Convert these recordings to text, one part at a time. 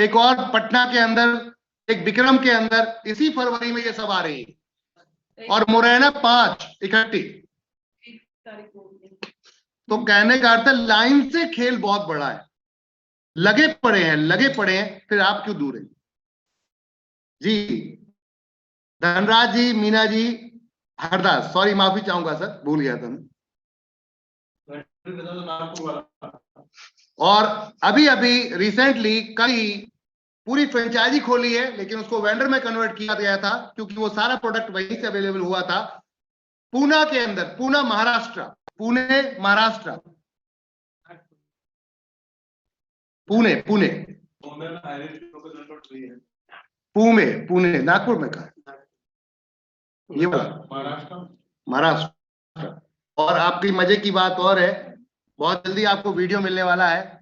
एक और पटना के अंदर, एक विक्रम के अंदर, इसी फरवरी में ये सब आ रही है। और मुरैना 5 इकट्ठी। तो कहने का अर्थ है लाइन से खेल बहुत बड़ा है। लगे पड़े हैं, फिर आप क्यों दूर हैं? जी धनराज जी, मीना जी, हरदास, सॉरी माफी चाहूंगा सर, भूल गया था मैं। और अभी अभी रिसेंटली कल ही पूरी फ्रेंचाइजी खोली है, लेकिन उसको वेंडर में कन्वर्ट किया गया था क्योंकि वो सारा प्रोडक्ट वहीं से अवेलेबल हुआ था। पूना के अंदर, पूना महाराष्ट्र, पुणे महाराष्ट्र, पुणे पुणे नागपुर में कहा, ये महाराष्ट्र। और आपकी मजे की बात और है, बहुत जल्दी आपको वीडियो मिलने वाला है।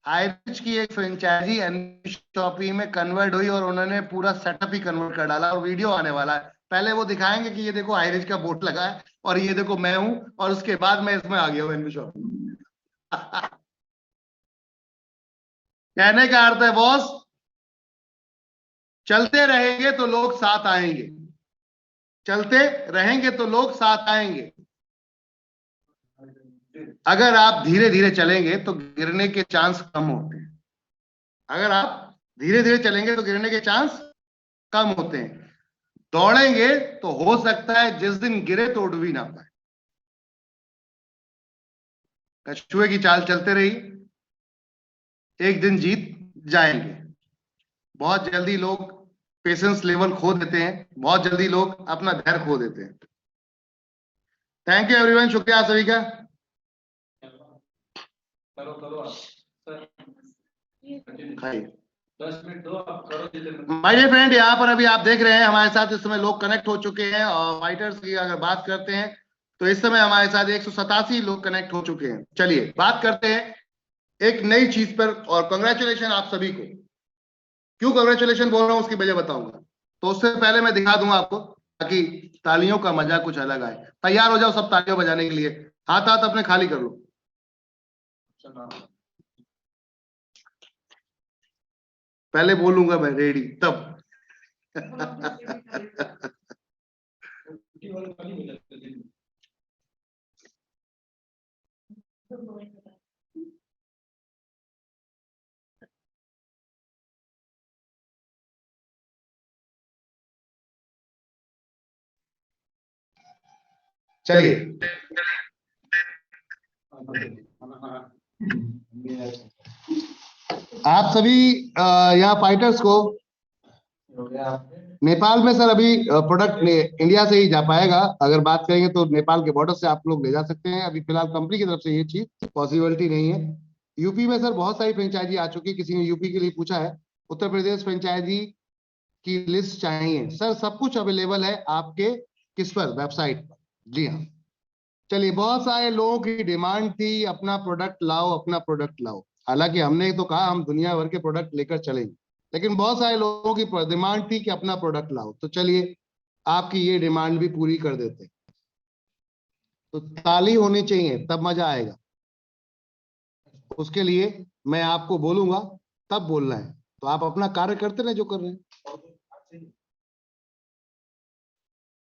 हाईरिच की एक फ्रेंचाइजी एनबी शॉपी में कन्वर्ट हुई और उन्होंने पूरा सेटअप ही कन्वर्ट कर डाला और वीडियो आने वाला है। पहले वो दिखाएंगे कि ये देखो हाईरिच का बोर्ड लगा है और ये देखो मैं हूं, और उसके बाद मैं इसमें आ गया हूं एनबी शॉपी। कहने का अर्थ है बॉस, चलते रहेंगे तो लोग साथ आएंगे, चलते रहेंगे तो लोग साथ आएंगे। अगर आप धीरे धीरे चलेंगे तो गिरने के चांस कम होते हैं। अगर आप धीरे धीरे चलेंगे तो गिरने के चांस कम होते हैं। दौड़ेंगे तो हो सकता है जिस दिन गिरे तो उड़ भी ना पाए। कछुए की चाल चलते रही, एक दिन जीत जाएंगे। बहुत जल्दी लोग पेशेंस लेवल खो देते हैं, बहुत जल्दी लोग अपना धैर्य खो देते हैं। थैंक यू एवरीवन, शुक्रिया सभी का। माय डियर फ्रेंड, यहाँ पर अभी आप देख रहे हैं हमारे साथ इस समय लोग कनेक्ट हो चुके हैं। और फाइटर्स की अगर बात करते हैं तो इस समय हमारे साथ 187 लोग कनेक्ट हो चुके हैं। चलिए बात करते हैं एक नई चीज पर, और कंग्रेचुलेशन आप सभी को। क्यों कंग्रेचुलेशन बोल रहा हूं उसकी वजह बताऊंगा। तो उससे पहले मैं दिखा दूंगा आपको, ताकि तालियों का मजा कुछ अलग आए। तैयार हो जाओ सब तालियां बजाने के लिए, हाथ हाथ अपने खाली कर लो। पहले बोलूंगा मैं रेडी, तब चलिए आप सभी यहाँ फाइटर्स को, नेपाल में सर अभी प्रोडक्ट इंडिया से ही जा पाएगा। अगर बात करेंगे तो नेपाल के बॉर्डर से आप लोग ले जा सकते हैं। अभी फिलहाल कंपनी की तरफ से ये चीज पॉसिबिलिटी नहीं है। यूपी में सर बहुत सारी फ्रेंचाइजी आ चुकी है। किसी ने यूपी के लिए पूछा है, उत्तर प्रदेश फ्रेंचाइजी की लिस्ट चाहिए सर। सब कुछ अवेलेबल है आपके किस पर, वेबसाइट पर। जी हाँ, चलिए। बहुत सारे लोगों की डिमांड थी अपना प्रोडक्ट लाओ, अपना प्रोडक्ट लाओ। हालांकि हमने तो कहा हम दुनिया भर के प्रोडक्ट लेकर चलेंगे, लेकिन बहुत सारे लोगों की डिमांड थी कि अपना प्रोडक्ट लाओ। तो चलिए आपकी ये डिमांड भी पूरी कर देते। तो ताली होनी चाहिए तब मजा आएगा। उसके लिए मैं आपको बोलूंगा तब बोलना है, तो आप अपना कार्य करते रहे जो कर रहे हैं।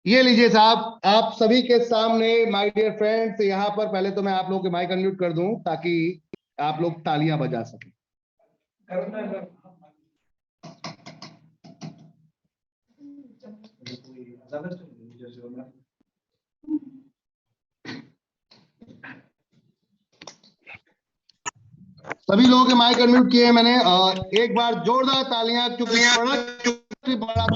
ये लीजिए साहब, आप सभी के सामने माय डियर फ्रेंड्स, यहाँ पर पहले तो मैं आप लोगों के माइक अनम्यूट कर दूं ताकि आप लोग तालियां बजा सकें। सभी लोगों के माइक अनम्यूट किए हैं मैंने। एक बार जोरदार तालियां, क्योंकि बड़ा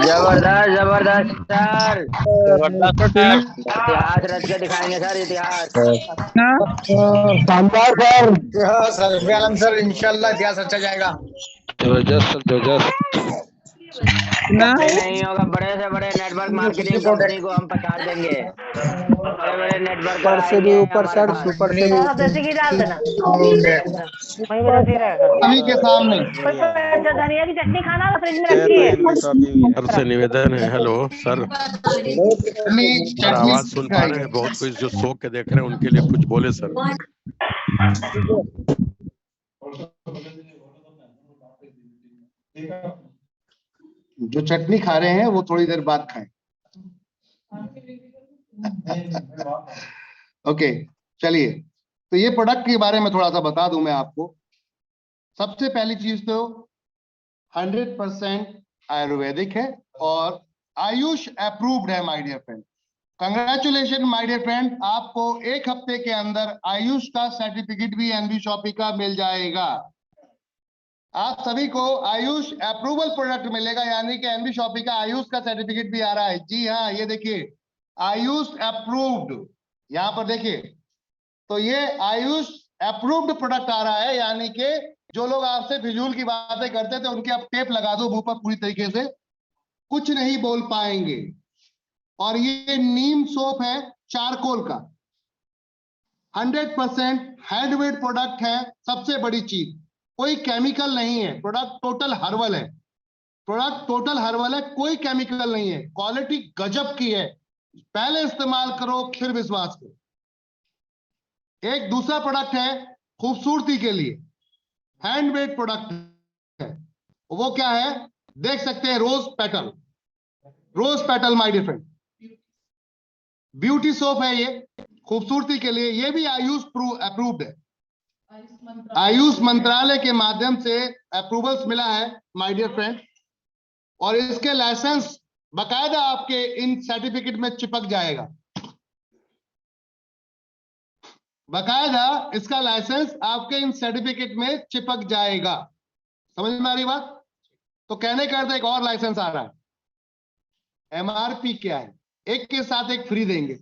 जबरदस्त जबरदस्त सर, इतिहास रच के दिखाएंगे सर, इतिहास। शानदार सर, सर इंशाल्लाह इतिहास अच्छा जाएगा। जबरदस्त जबरदस्त। नहीं होगा। बड़े से बड़े नेटवर्क मार्केटिंग कंपनी को हम पछाड़ देंगे। बड़े बड़े नेटवर्क ऊपर से भी ऊपर सर, सुपर से भी जैसे कि डाल देना वहीं पे रखी रहेगा। सभी के सामने धनिया की चटनी खाना फ्रिज में रखी है। सर से निवेदन है। हेलो सर, चटनी सर आवाज सुन पा रहे हैं? बहुत कुछ जो सो के देख रहे हैं उनके लिए कुछ बोले सर। जो चटनी खा रहे हैं वो थोड़ी देर बाद खाएं। ओके, चलिए, तो ये प्रोडक्ट के बारे में थोड़ा सा बता दूं मैं आपको। सबसे पहली चीज तो 100% आयुर्वेदिक है और आयुष अप्रूव्ड है my dear friend. Congratulation my dear friend, आपको एक हफ्ते के अंदर आयुष का सर्टिफिकेट भी एनबी शॉपी का मिल जाएगा। आप सभी को आयुष अप्रूवल प्रोडक्ट मिलेगा, यानी कि एनबी शॉपी का आयुष का सर्टिफिकेट भी आ रहा है। जी हाँ, ये देखिए आयुष अप्रूव्ड, यहां पर देखिए, तो ये आयुष अप्रूव्ड प्रोडक्ट आ रहा है, यानी कि जो लोग आपसे फिजूल की बातें करते थे उनके आप टेप लगा दो मुंह पर, पूरी तरीके से कुछ नहीं बोल पाएंगे। और ये नीम सोप है चारकोल का, 100% हैंडमेड प्रोडक्ट है। सबसे बड़ी चीज, कोई केमिकल नहीं है, प्रोडक्ट टोटल हर्बल है। प्रोडक्ट टोटल हर्बल है, कोई केमिकल नहीं है, क्वालिटी गजब की है। पहले इस्तेमाल करो फिर विश्वास करो। एक दूसरा प्रोडक्ट है खूबसूरती के लिए, हैंडमेड प्रोडक्ट है। वो क्या है देख सकते हैं, rose petal, rose petal my dear friend, beauty soap है ये, खूबसूरती के लिए। ये भी आयुष अप्रूव्ड है, आयुष मंत्रालय के माध्यम से अप्रूवल्स मिला है माय डियर फ्रेंड। और इसके लाइसेंस बकायदा आपके इन सर्टिफिकेट में चिपक जाएगा, बकायदा इसका लाइसेंस आपके इन सर्टिफिकेट में चिपक जाएगा। समझ में आ रही बात? तो कहने का अर्थ एक और लाइसेंस आ रहा है। एमआरपी क्या है? एक के साथ एक फ्री देंगे।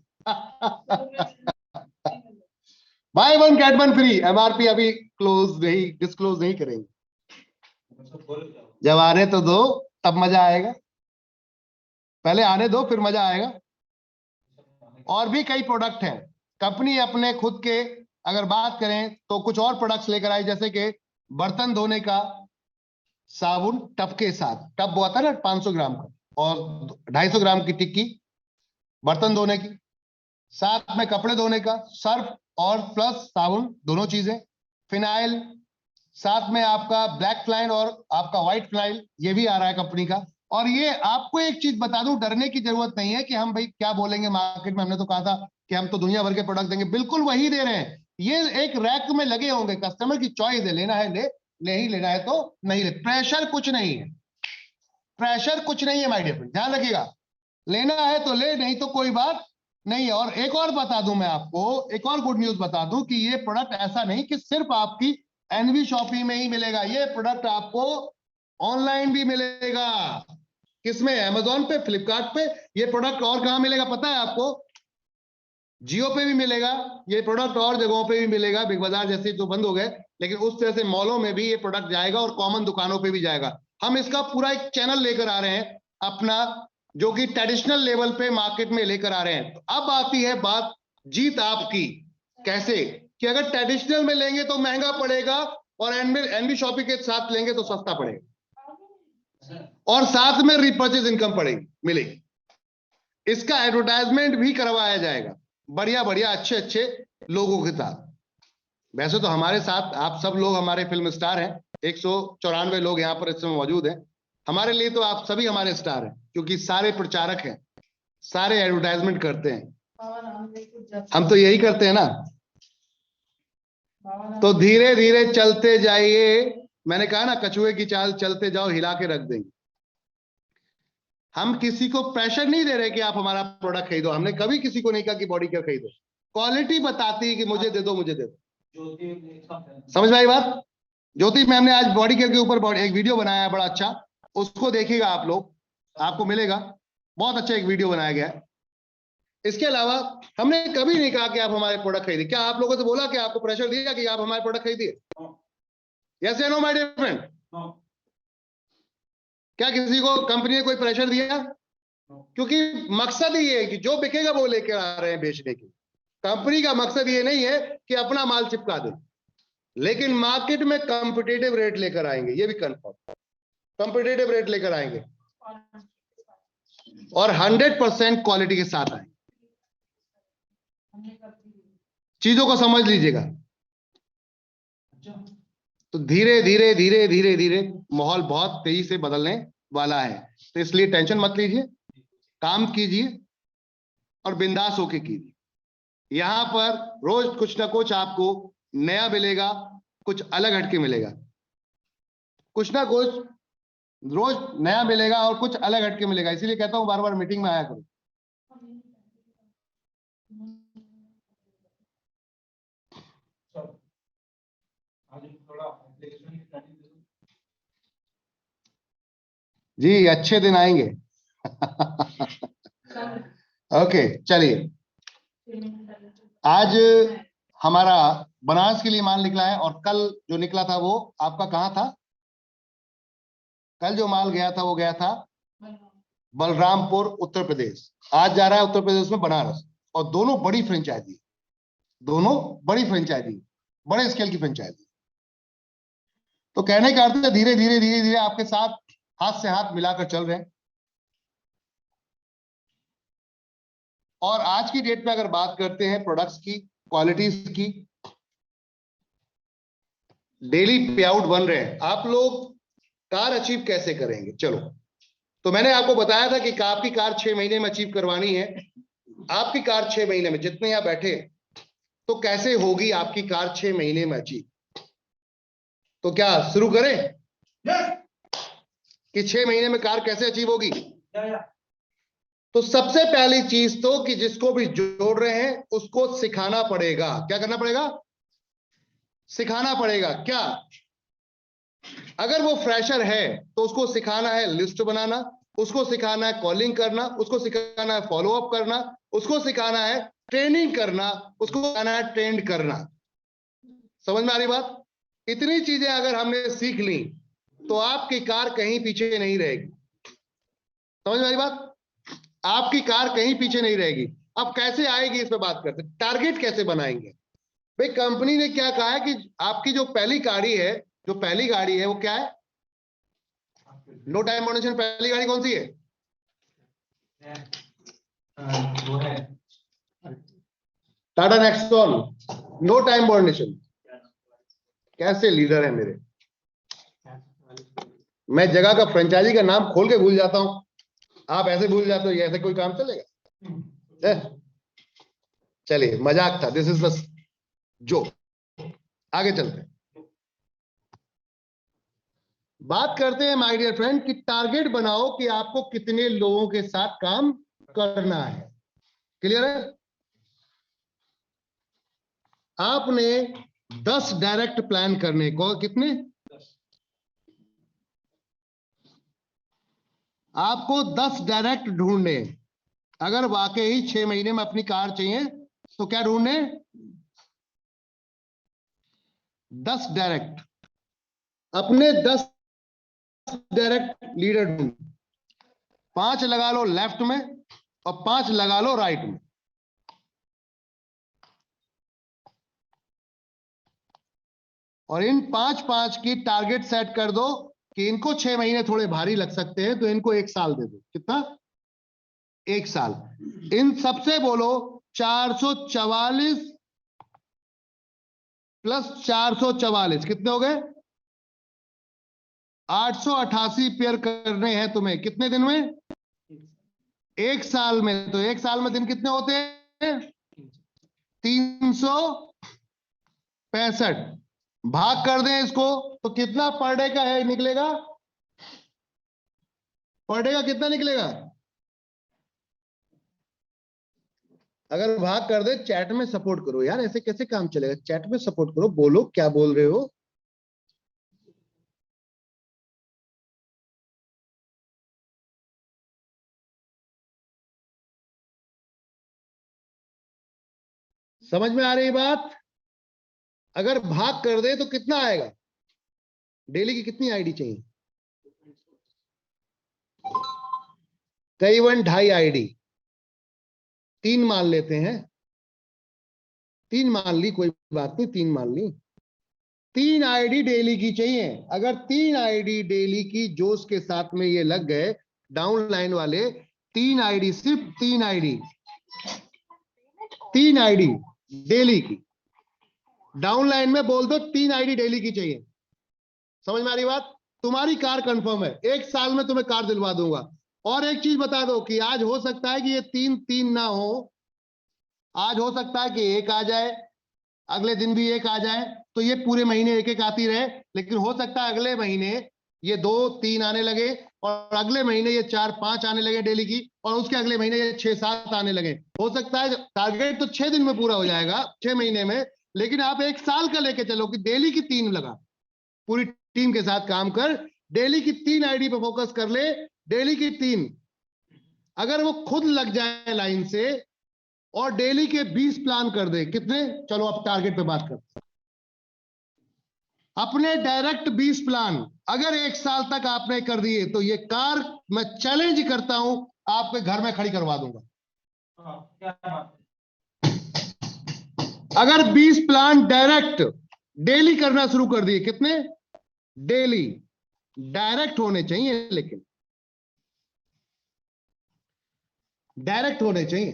By one get one free. MRP अभी क्लोज नहीं, डिस्क्लोज नहीं करेंगे, जब आने तो दो तब मजा आएगा, पहले आने दो फिर मजा आएगा। और भी कई प्रोडक्ट हैं, कंपनी अपने खुद के अगर बात करें तो कुछ और प्रोडक्ट्स लेकर आई, जैसे कि बर्तन धोने का साबुन टब के साथ, टब वो आता है ना 500 ग्राम का, और 250 ग्राम की टिक्की बर्तन धोने की, साथ में कपड़े धोने का सर्फ और प्लस साबुन, दोनों चीजें, फिनाइल, साथ में आपका ब्लैक फ्लाइन और आपका व्हाइट फ्लाइन, ये भी आ रहा है कंपनी का। और ये आपको एक चीज बता दूं, डरने की जरूरत नहीं है कि हम भाई क्या बोलेंगे मार्केट में, हमने तो कहा था कि हम तो दुनिया भर के प्रोडक्ट देंगे, बिल्कुल वही दे रहे हैं। ये एक रैक में लगे होंगे, कस्टमर की चॉइस है, लेना है ले, नहीं लेना है तो नहीं ले। प्रेशर कुछ नहीं है, प्रेशर कुछ नहीं है माय डियर फ्रेंड, ध्यान रखिएगा। लेना है तो ले, नहीं तो कोई बात नहीं है। और एक और बता दूं मैं आपको, एक और गुड न्यूज बता दूं कि ये प्रोडक्ट ऐसा नहीं कि सिर्फ आपकी एनवी शॉपी में ही मिलेगा, ये प्रोडक्ट आपको ऑनलाइन भी मिलेगा। किसमें? अमेजोन पे, फ्लिपकार्ट पे। ये प्रोडक्ट और कहां मिलेगा पता है आपको? जियो पे भी मिलेगा ये प्रोडक्ट, और जगहों पे भी मिलेगा, बिग बाजार जैसे जो बंद हो गए, लेकिन उस तरह से मॉलों में भी ये प्रोडक्ट जाएगा और कॉमन दुकानों पे भी जाएगा। हम इसका पूरा एक चैनल लेकर आ रहे हैं अपना, जो कि ट्रेडिशनल लेवल पे मार्केट में लेकर आ रहे हैं। तो अब आती है बात जीत आपकी, कैसे? कि अगर ट्रेडिशनल में लेंगे तो महंगा पड़ेगा और एनबी शॉपी के साथ लेंगे तो सस्ता पड़ेगा, और साथ में रिपर्चेज इनकम पड़ेगी, मिलेगी। इसका एडवर्टाइजमेंट भी करवाया जाएगा बढ़िया बढ़िया अच्छे अच्छे लोगों के साथ। वैसे तो हमारे साथ आप सब लोग हमारे फिल्म स्टार हैं, 194 लोग यहाँ पर इस समय मौजूद हैं। हमारे लिए तो आप सभी हमारे स्टार हैं, क्योंकि सारे प्रचारक हैं, सारे एडवर्टाइजमेंट करते हैं। हम तो यही करते हैं ना। तो धीरे धीरे चलते जाइए, मैंने कहा ना कछुए की चाल चलते जाओ, हिला के रख देंगे। हम किसी को प्रेशर नहीं दे रहे कि आप हमारा प्रोडक्ट खरीदो, हमने कभी किसी को नहीं कहा कि बॉडी केयर खरीदो। क्वालिटी बताती है कि मुझे दे दो, मुझे दे दो। समझ में आई बात? ज्योति मैम ने आज बॉडी केयर के ऊपर एक वीडियो बनाया है बड़ा अच्छा, उसको देखिएगा आप लोग, आपको मिलेगा, बहुत अच्छा एक वीडियो बनाया गया है। इसके अलावा हमने कभी नहीं कहा कि आप हमारे प्रोडक्ट खरीदिए। क्या आप लोगों से बोला कि आपको प्रेशर दिया कि आप हमारे प्रोडक्ट खरीदिए? यस या नो माय डियर फ्रेंड? क्या किसी को कंपनी ने कोई प्रेशर दिया? क्योंकि मकसद ही ये है कि जो बिकेगा वो लेकर आ रहे हैं बेचने के। कंपनी का मकसद ये नहीं है कि अपना माल चिपका दे, लेकिन मार्केट में कॉम्पिटिटिव रेट लेकर आएंगे, ये भी कंफर्म, कॉम्पिटिटिव रेट लेकर आएंगे और 100% क्वालिटी के साथ आएंगे। चीजों को समझ लीजिएगा। तो धीरे धीरे धीरे धीरे धीरे माहौल बहुत तेजी से बदलने वाला है, तो इसलिए टेंशन मत लीजिए, काम कीजिए और बिंदास होके कीजिए। यहां पर रोज कुछ ना कुछ आपको नया मिलेगा, कुछ अलग हटके मिलेगा, कुछ ना कुछ रोज नया मिलेगा और कुछ अलग हटके मिलेगा। इसीलिए कहता हूं बार बार मीटिंग में आया करो। जी अच्छे दिन आएंगे। ओके चलिए, आज हमारा बनारस के लिए माल निकला है और कल जो निकला था वो आपका कहां था? कल जो माल गया था वो गया था बलरामपुर उत्तर प्रदेश, आज जा रहा है उत्तर प्रदेश में बनारस। और दोनों बड़ी फ्रेंचाइजी, दोनों बड़ी फ्रेंचाइजी, बड़े स्केल की फ्रेंचाइजी। तो कहने का अर्थ है धीरे धीरे धीरे धीरे आपके साथ हाथ से हाथ मिलाकर चल रहे हैं। और आज की डेट में अगर बात करते हैं प्रोडक्ट्स की, क्वालिटीज की, डेली पे आउट बन रहे हैं। आप लोग कार अचीव कैसे करेंगे? चलो, तो मैंने आपको बताया था कि आपकी कार 6 महीने में अचीव करवानी है। आपकी कार 6 महीने में, जितने यहां बैठे, तो कैसे होगी आपकी कार 6 महीने में अचीव? तो क्या शुरू करें कि 6 महीने में कार कैसे अचीव होगी? तो सबसे पहली चीज तो कि जिसको भी जोड़ रहे हैं उसको सिखाना पड़ेगा। क्या करना पड़ेगा? सिखाना पड़ेगा। क्या? अगर वो फ्रेशर है तो उसको सिखाना है लिस्ट बनाना, उसको सिखाना है कॉलिंग करना, उसको सिखाना है फॉलो अप करना, उसको सिखाना है ट्रेनिंग करना, उसको सिखाना है ट्रेंड करना। समझ में आ रही बात? इतनी चीजें अगर हमने सीख ली तो आपकी कार कहीं पीछे नहीं रहेगी। समझ में आ रही बात? आपकी कार कहीं पीछे नहीं रहेगी। अब कैसे आएगी इस पे बात करते हैं। टारगेट कैसे बनाएंगे? भाई कंपनी ने क्या कहा है कि आपकी जो पहली गाड़ी है, वो क्या है? No time modification. पहली गाड़ी कौन सी है? वो है Tata Nexon, no time modification. कैसे लीडर है मेरे, मैं जगह का फ्रेंचाइजी का नाम खोल के भूल जाता हूं, आप ऐसे भूल जाते हो। ये ऐसे कोई काम चलेगा? चलिए मजाक था, दिस इज बस जो। आगे चलते हैं, बात करते हैं माय डियर फ्रेंड कि टारगेट बनाओ कि आपको कितने लोगों के साथ काम करना है। क्लियर है? आपने 10 डायरेक्ट प्लान करने को, कितने? आपको 10 डायरेक्ट ढूंढने। अगर वाकई 6 महीने में अपनी कार चाहिए तो क्या ढूंढने? 10 डायरेक्ट, अपने 10 डायरेक्ट लीडर ढूंढ। 5 लगा लो लेफ्ट में और 5 लगा लो राइट में। और इन 5-5 की टारगेट सेट कर दो कि इनको 6 महीने थोड़े भारी लग सकते हैं, तो इनको 1 साल दे दो। कितना? 1 साल। इन सबसे बोलो 444 प्लस 444 कितने हो गए? 888 पेयर करने हैं तुम्हें। कितने दिन में? 1 साल में। तो 1 साल में दिन कितने होते हैं? 365। भाग कर दें इसको तो कितना पर डे का है निकलेगा? पर डे का कितना निकलेगा? अगर भाग कर दे, चैट में सपोर्ट करो यार, ऐसे कैसे काम चलेगा? चैट में सपोर्ट करो, बोलो क्या बोल रहे हो। समझ में आ रही बात? अगर भाग कर दे तो कितना आएगा? डेली की कितनी आईडी चाहिए? करीबन 2.5 आईडी, 3 मान लेते हैं, 3 मान ली, कोई बात नहीं, 3 मान ली। 3 आईडी डेली की चाहिए। अगर 3 आईडी डेली की जोश के साथ में ये लग गए डाउन लाइन वाले, 3 आईडी, सिर्फ 3 आईडी, 3 आईडी डेली की, डाउन लाइन में बोल दो 3 आईडी डेली की चाहिए। समझ में आ रही बात? तुम्हारी कार कंफर्म है, 1 साल में तुम्हें कार दिलवा दूंगा। और एक चीज बता दो कि आज हो सकता है कि ये 3 ना हो, आज हो सकता है कि 1 आ जाए, अगले दिन भी 1 आ जाए, तो ये पूरे महीने 1-1 आती रहे। लेकिन हो सकता है अगले महीने ये 2-3 आने लगे, और अगले महीने ये 4-5 आने लगे डेली की, और उसके अगले महीने ये 6-7 आने लगे। हो सकता है टारगेट तो 6 दिन में पूरा हो जाएगा, 6 महीने में, लेकिन आप 1 साल का लेके चलो कि डेली की 3 लगा, पूरी टीम के साथ काम कर, डेली की 3 आईडी पे फोकस कर ले, डेली की 3। अगर वो खुद लग जाए लाइन से और डेली के 20 प्लान कर दे, कितने? चलो अब टारगेट पे बात करते हैं। अपने डायरेक्ट 20 प्लान अगर 1 साल तक आपने कर दिए तो ये कार मैं चैलेंज करता हूं आपके घर में खड़ी करवा दूंगा। अगर 20 प्लान डायरेक्ट डेली करना शुरू कर दिए, कितने? डेली डायरेक्ट होने चाहिए, लेकिन डायरेक्ट होने चाहिए।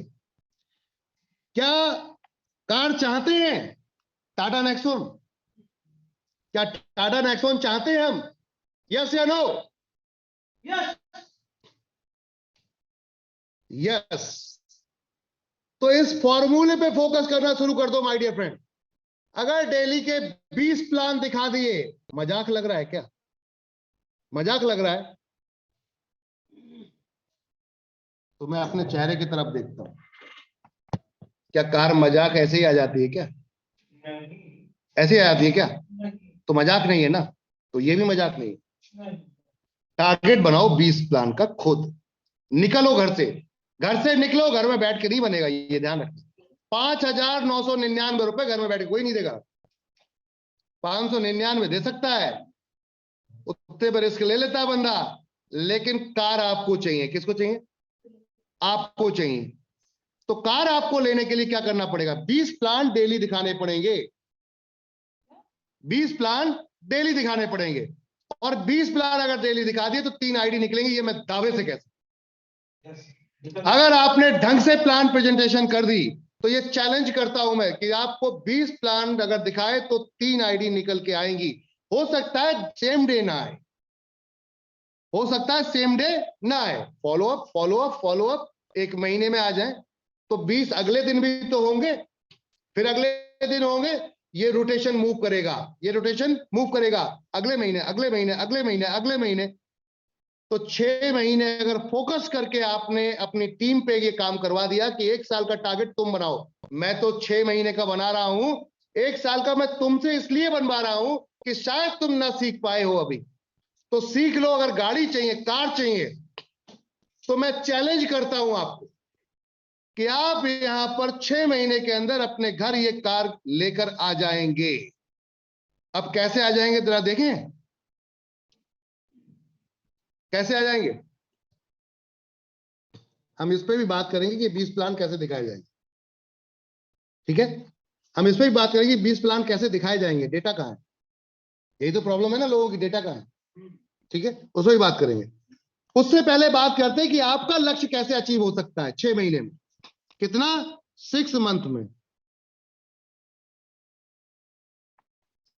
क्या कार चाहते हैं टाटा नेक्सॉन? क्या टाटा नेक्सॉन चाहते हैं हम? यस या नो? Yes, yes. तो इस फॉर्मूले पे फोकस करना शुरू कर दो माय डियर फ्रेंड। अगर डेली के 20 प्लान दिखा दिए, मजाक लग रहा है क्या? मजाक लग रहा है? तो मैं अपने चेहरे की तरफ देखता हूं, क्या कार मजाक ऐसे ही आ जाती है क्या? ऐसे आ जाती है क्या? तो मजाक नहीं है ना, तो ये भी मजाक नहीं है। टारगेट बनाओ 20 प्लान का, खुद निकलो घर से निकलो, घर में बैठ के नहीं बनेगा, ये ध्यान रखना। 5,999 रुपए घर में बैठ के कोई नहीं देगा। 599 दे सकता है, उतने पर रिस्क ले लेता है बंदा, लेकिन कार आपको चाहिए। किसको चाहिए? आपको चाहिए। तो कार आपको लेने के लिए क्या करना पड़ेगा? 20 प्लान डेली दिखाने पड़ेंगे, 20 प्लान डेली दिखाने पड़ेंगे। और 20 प्लान अगर डेली दिखा दिए तो 3 आईडी निकलेंगे, ये मैं दावे से कह सकता। अगर आपने ढंग से प्लान प्रेजेंटेशन कर दी तो ये चैलेंज करता हूं मैं कि आपको 20 प्लान अगर दिखाए तो 3 आईडी निकल के आएंगी। हो सकता है सेम डे ना आए, हो सकता है सेम डे ना आए, follow up follow up follow up 1 महीने में आ जाए तो 20 अगले दिन भी तो होंगे, फिर अगले दिन होंगे। ये रोटेशन मूव करेगा, ये रोटेशन मूव करेगा, अगले महीने अगले महीने अगले महीने अगले महीने। तो 6 महीने अगर फोकस करके आपने अपनी टीम पे ये काम करवा दिया कि 1 साल का टारगेट तुम बनाओ, मैं तो 6 महीने का बना रहा हूं, 1 साल का मैं तुमसे इसलिए बनवा रहा हूं कि शायद तुम ना सीख पाए हो अभी, तो सीख लो। अगर गाड़ी चाहिए, कार चाहिए, तो मैं चैलेंज करता हूं आपको कि आप यहां पर 6 महीने के अंदर अपने घर ये कार लेकर आ जाएंगे। अब कैसे आ जाएंगे जरा देखें, कैसे आ जाएंगे? हम इस पे भी बात करेंगे कि 20 प्लान कैसे दिखाए जाएंगे, ठीक है? हम इस पे भी बात करेंगे 20 प्लान कैसे दिखाए जाएंगे, डेटा कहां है? यही तो प्रॉब्लम है ना लोगों की, डेटा कहां है? ठीक है, उस पर भी बात करेंगे। उससे पहले बात करते हैं कि आपका लक्ष्य कैसे अचीव हो सकता है 6 महीने में। कितना? 6 मंथ में।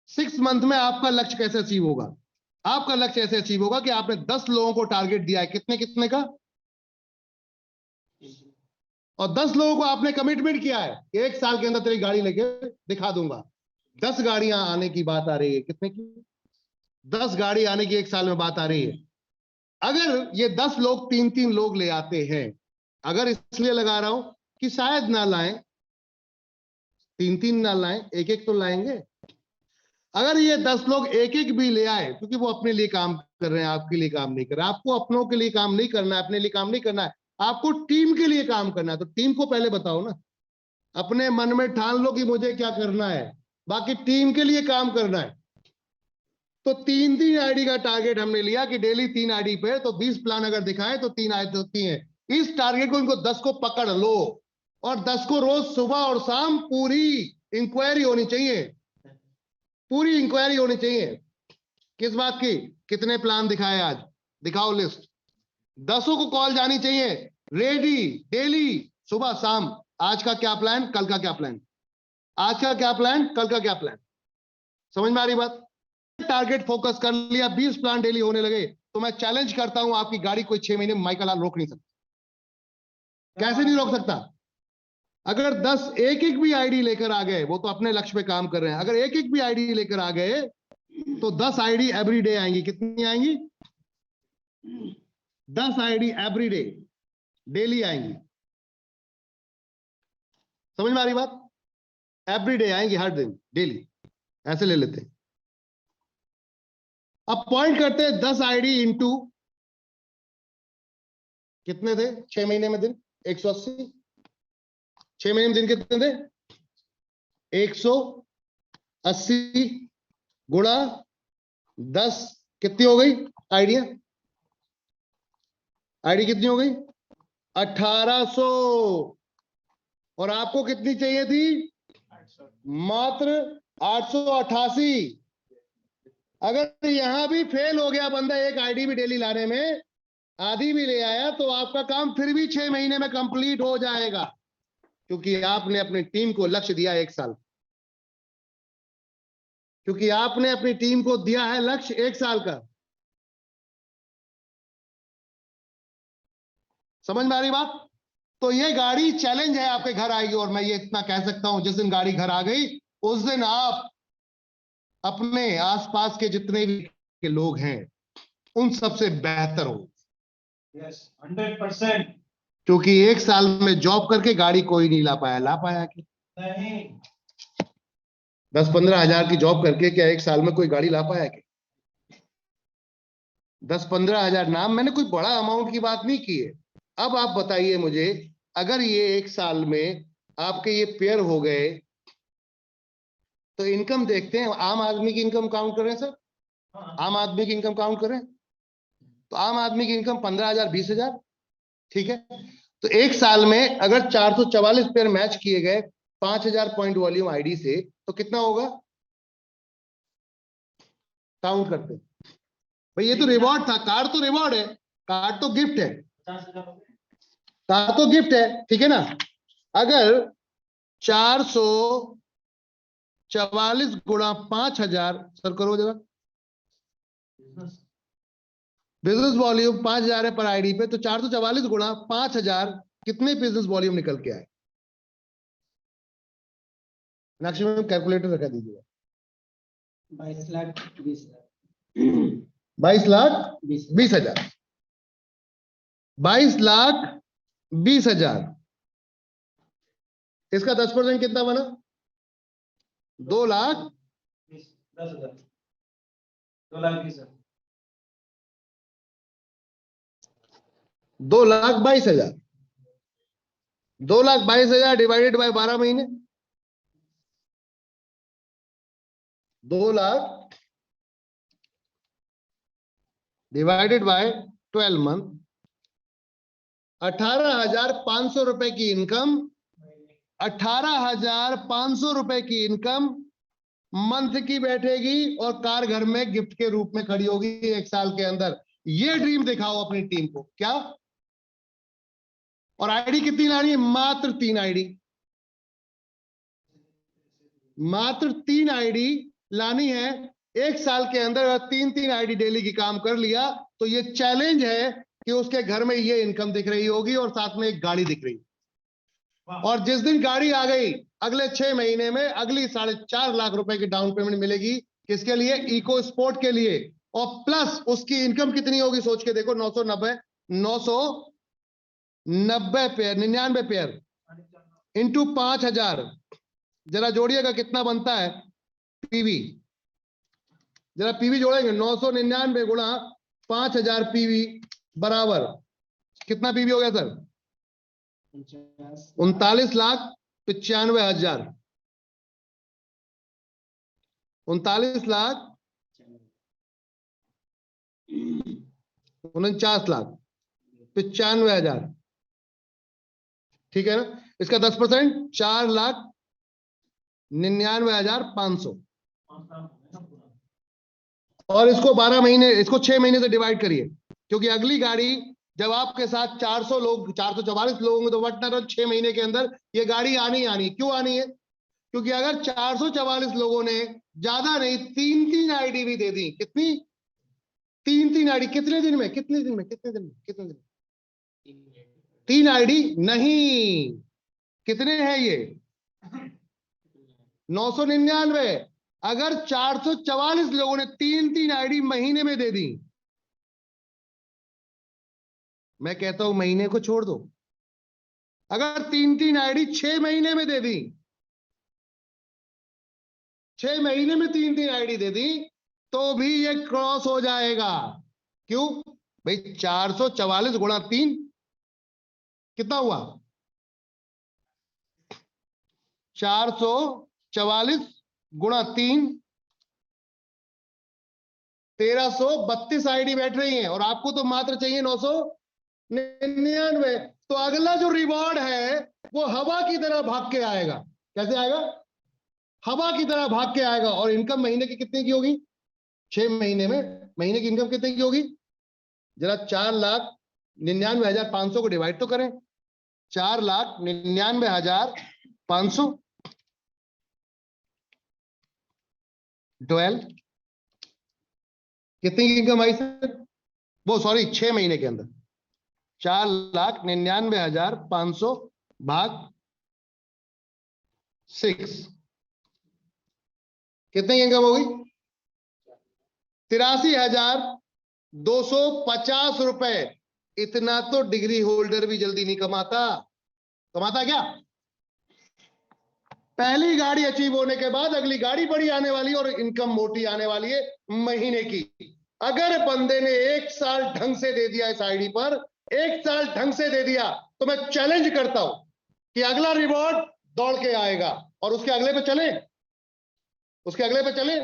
6 मंथ में आपका लक्ष्य कैसे अचीव होगा? आपका लक्ष्य ऐसे अचीव होगा कि आपने 10 लोगों को टारगेट दिया है, कितने कितने का? और 10 लोगों को आपने कमिटमेंट किया है कि 1 साल के अंदर तेरी गाड़ी लेके दिखा दूंगा। 10 गाड़ियां आने की बात आ रही है, कितने की? 10 गाड़ी आने की 1 साल में बात आ रही है। अगर ये 10 लोग 3-3 लोग ले आते हैं, अगर इसलिए लगा रहा हूं कि शायद ना लाएं, 3-3 ना लाएं, 1-1 तो लाएंगे। अगर ये 10 लोग 1-1 भी ले आए, क्योंकि वो अपने लिए काम कर रहे हैं, आपके लिए काम नहीं कर रहे। आपको अपनों के लिए काम नहीं करना है, अपने लिए काम नहीं करना है, आपको टीम के लिए काम करना है। तो टीम को पहले बताओ ना, अपने मन में ठान लो कि मुझे क्या करना है, बाकी टीम के लिए काम करना है। तो 3-3 आईडी का टारगेट हमने लिया कि डेली 3 आईडी पे, तो 20 प्लान अगर दिखाए तो 3 आईडी होती है। इस टारगेट को, इनको 10 को पकड़ लो और 10 को रोज सुबह और शाम पूरी इंक्वायरी होनी चाहिए, पूरी इंक्वायरी होनी चाहिए। किस बात की? कितने प्लान दिखाए आज, दिखाओ लिस्ट। 10 को कॉल जानी चाहिए रेडी डेली सुबह शाम। आज का क्या प्लान, कल का क्या प्लान, आज का क्या प्लान, कल का क्या प्लान। समझ में आ रही बात? टारगेट फोकस कर लिया, 20 प्लान डेली होने लगे, तो मैं चैलेंज करता हूं आपकी गाड़ी कोई 6 महीने में माइकल लाल रोक नहीं सकता। कैसे नहीं रोक सकता? अगर 10 एक एक भी आईडी लेकर आ गए, वो तो अपने लक्ष्य पे काम कर रहे हैं, अगर एक एक भी आईडी लेकर आ गए तो 10 आईडी एवरी डे आएंगी। कितनी आएंगी? 10 आईडी एवरी डे, डेली आएंगी। समझ में आ रही बात? एवरी डे आएंगी, हर दिन, डेली, ऐसे ले लेते हैं। अब पॉइंट करते हैं 10 आईडी इंटू कितने थे 6 महीने में दिन, 180। 6 महीने में दिन कितने थे? 180 गुणा 10 कितनी हो गई आईडिया? आईडी कितनी हो गई? 1800। और आपको कितनी चाहिए थी? मात्र 888। अगर यहां भी फेल हो गया बंदा एक आईडी भी डेली लाने में, आधी भी ले आया, तो आपका काम फिर भी 6 महीने में कंप्लीट हो जाएगा, क्योंकि आपने अपनी टीम को लक्ष्य दिया 1 साल, क्योंकि आपने अपनी टीम को दिया है लक्ष्य 1 साल का। समझ में आ रही बात? तो ये गाड़ी चैलेंज है, आपके घर आएगी, और मैं ये इतना कह सकता हूं, जिस दिन गाड़ी घर आ गई उस दिन आप अपने आसपास के जितने भी के लोग हैं उन सबसे बेहतर हो। 100%। क्योंकि 1 साल में जॉब करके गाड़ी कोई नहीं ला पाया। ला पाया कि नहीं। 10-15 हजार की जॉब करके क्या 1 साल में कोई गाड़ी ला पाया कि? 10-15 हजार नाम, मैंने कोई बड़ा अमाउंट की बात नहीं की है। अब आप बताइए मुझे, अगर ये 1 साल में आपके ये पेयर हो गए, तो इनकम देखते हैं, आम आदमी की इनकम काउंट करें सर, आम आदमी की इनकम काउंट करें, तो आम आदमी की इनकम 15,000 20,000, ठीक है। तो 1 साल में अगर 444 पेयर मैच किए गए 5,000 पॉइंट वॉल्यूम आईडी से, तो कितना होगा? काउंट करते हैं भाई, ये तो रिवॉर्ड था, कार तो रिवॉर्ड है, कार तो गिफ्ट है, कार तो गिफ्ट है, ठीक है ना। अगर 444 गुणा 5,000, सर करो जरा, बिजनेस वॉल्यूम 5,000 है पर आईडी पे, तो 444 गुणा 5,000 कितने बिजनेस वॉल्यूम निकल के आए? मैक्सिमम कैलकुलेटर रखा दीजिएगा। 22 लाख 20 हजार। 22 लाख 20 हजार, 22 लाख 20 हजार। इसका 10% कितना बना? 2 लाख 10,000। 2 लाख 20 हजार। 2,22,000। 2,22,000 डिवाइडेड बाय 12 महीने, 2 लाख डिवाइडेड बाय 12 मंथ, 18,500 रुपए की इनकम, 18,500 रुपए की इनकम मंथ की बैठेगी और कार घर में गिफ्ट के रूप में खड़ी होगी 1 साल के अंदर। ये ड्रीम दिखाओ अपनी टीम को, क्या? और आईडी कितनी लानी है? मात्र 3 आईडी, मात्र 3 आईडी लानी है 1 साल के अंदर। अगर 3-3 आईडी डेली की काम कर लिया, तो ये चैलेंज है कि उसके घर में ये इनकम दिख रही होगी और साथ में एक गाड़ी दिख रही। और जिस दिन गाड़ी आ गई, अगले 6 महीने में अगली 4.5 लाख रुपए की डाउन पेमेंट मिलेगी। किसके लिए? इको स्पोर्ट के लिए। और प्लस उसकी इनकम कितनी होगी सोच के देखो, 990 पेयर, 99 पेयर इंटू 5,000, जरा जोड़िएगा कितना बनता है पीवी। जरा पीवी जोड़ेंगे, 999 गुणा 5,000 पीवी बराबर कितना पीवी हो गया सर? 39,95,000। 39,49,95,000। ठीक है ना। इसका 10% 4,99,500 और इसको 12 महीने, इसको 6 महीने से डिवाइड करिए, क्योंकि अगली गाड़ी जब आपके साथ 400 लोग 444 लोग होंगे तो वट 6 महीने के अंदर ये गाड़ी आनी आनी। क्यों आनी है? क्योंकि अगर 444 लोगों ने ज्यादा नहीं 3-3 आईडी भी दे दी, कितनी 3-3 आईडी, कितने दिन में 3 आईडी नहीं, कितने हैं ये 999। अगर 444 लोगों ने 3-3 आईडी महीने में दे दी, मैं कहता हूं महीने को छोड़ दो, अगर 3-3 आईडी 6 महीने में दे दी, 6 महीने में 3-3 आईडी दे दी तो भी ये क्रॉस हो जाएगा। क्यों भाई? 444 गुणा 3 कितना हुआ? 444 गुणा 3 1332 आईडी बैठ रही हैं और आपको तो मात्र चाहिए 999। तो अगला जो रिवॉर्ड है वो हवा की तरह भाग के आएगा। कैसे आएगा? हवा की तरह भाग के आएगा। और इनकम महीने की कितने की होगी? 6 महीने में महीने की इनकम कितने की होगी? जरा 4,99,500 को डिवाइड तो करें। 4,99,500 12 कितनी की इनकम आई सर? वो सॉरी 6 महीने के अंदर 4,99,500 भाग 6 कितनी इनकम होगी? 83,250 रुपए। इतना तो डिग्री होल्डर भी जल्दी नहीं कमाता। कमाता क्या? पहली गाड़ी अचीव होने के बाद अगली गाड़ी बड़ी आने वाली और इनकम मोटी आने वाली है महीने की। अगर बंदे ने 1 साल ढंग से दे दिया इस आईडी पर, 1 साल ढंग से दे दिया, तो मैं चैलेंज करता हूं कि अगला रिवॉर्ड दौड़ के आएगा। और उसके अगले पे चले, उसके अगले पे चले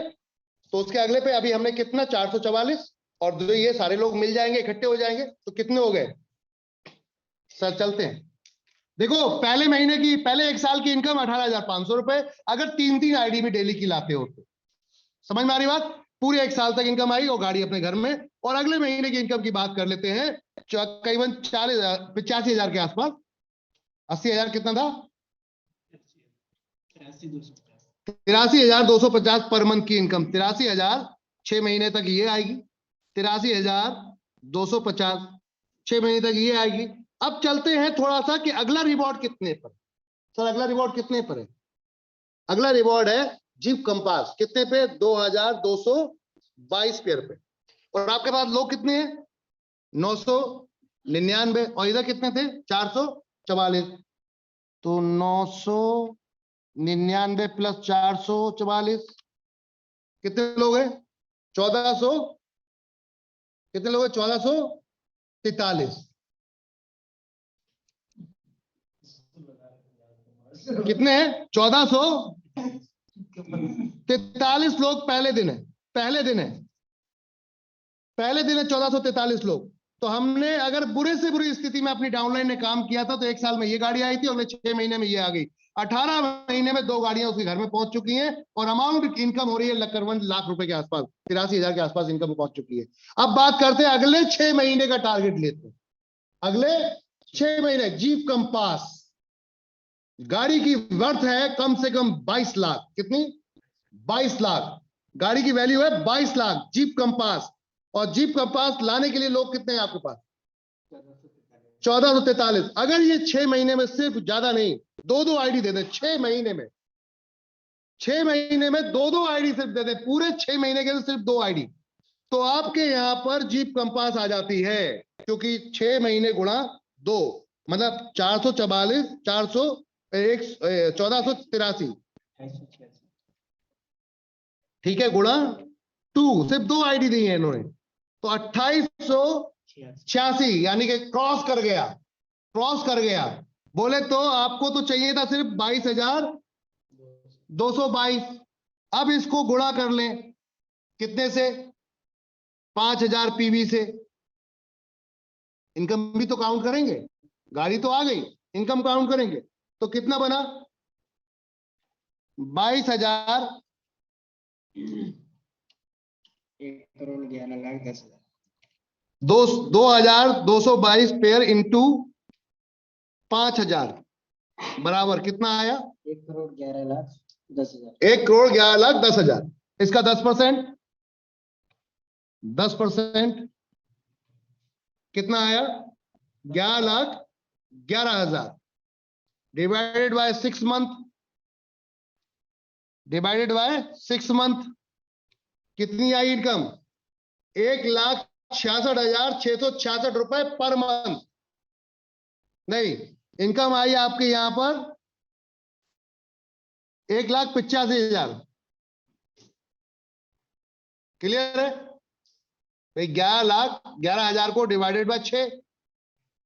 तो उसके अगले पे अभी हमने कितना 444 और जो ये सारे लोग मिल जाएंगे, इकट्ठे हो जाएंगे, तो कितने हो गए सर? चलते हैं। देखो पहले महीने की, पहले 1 साल की इनकम 18,500 रुपए। अगर 3-3 आईडी भी डेली की लाते हो तो समझ में आ रही बात? पूरे 1 साल तक इनकम आई और गाड़ी अपने घर में। और अगले महीने की इनकम की बात कर लेते हैं, करीबन 85,000 के आसपास। 80,000 कितना था? 83,250 पर मंथ की इनकम। 83,000 6 महीने तक ये आएगी। 83,250 6 महीने तक ये आएगी। अब चलते हैं थोड़ा सा कि अगला रिवॉर्ड कितने पर। सर अगला रिवॉर्ड कितने पर है? अगला रिवॉर्ड है जीप कंपास। कितने पे? 2,222 पेयर पे। और आपके पास लोग कितने हैं? 999। और इधर कितने थे? 444। तो 999 प्लस 444 कितने लोग हैं? 1400। कितने लोग हैं? 1443। कितने हैं? 1443 लोग पहले दिन है। पहले दिन है 1443 लोग। तो हमने अगर बुरे से बुरी स्थिति में अपनी डाउनलाइन ने काम किया था तो 1 साल में ये गाड़ी आई थी और 6 महीने में ये आ गई। 18 महीने में 2 गाड़ियां उसके घर में पहुंच चुकी हैं और अमाउंट इनकम हो रही है करीबन लाख रुपए के आसपास, 83,000 के आसपास इनकम पहुंच चुकी है। अब बात करते हैं अगले 6 महीने का टारगेट लेते हैं। अगले 6 महीने जीप कंपास गाड़ी की वर्थ है कम से कम 22 लाख। कितनी? 22 लाख। गाड़ी की वैल्यू है 22 लाख जीप कंपास। और जीप कंपास लाने के लिए लोग कितने हैं आपके पास? 1443। अगर ये 6 महीने में सिर्फ, ज्यादा नहीं, 2-2 आईडी दे दे 6 महीने में, 6 महीने में 2-2 आईडी सिर्फ दे दे, पूरे 6 महीने के लिए सिर्फ 2 आईडी, तो आपके यहां पर जीप कंपास आ जाती है। क्योंकि 6 महीने गुणा 2 मतलब 444 1483, ठीक है, गुणा 2, सिर्फ 2 आईडी दी है इन्होंने, तो 2886, यानी कि क्रॉस कर गया। क्रॉस कर गया। बोले तो आपको तो चाहिए था सिर्फ 22,222। अब इसको गुणा कर लें कितने से? 5,000 पीवी से। इनकम भी तो काउंट करेंगे। गाड़ी तो आ गई, इनकम काउंट करेंगे तो कितना बना? 22,000 1,11,10,000 2,222 पेयर इंटू 5,000 बराबर कितना आया? 1,11,10,000 1,11,10,000। इसका 10% 10% कितना आया? 11,11,000 divided by 6 month, divided by 6 month कितनी आई इनकम? 1,66,666 रुपए पर मंथ। नहीं, इनकम आई आपके यहां पर 1,85,000। क्लियर है भाई? 11,11,000 को डिवाइडेड बाय 6,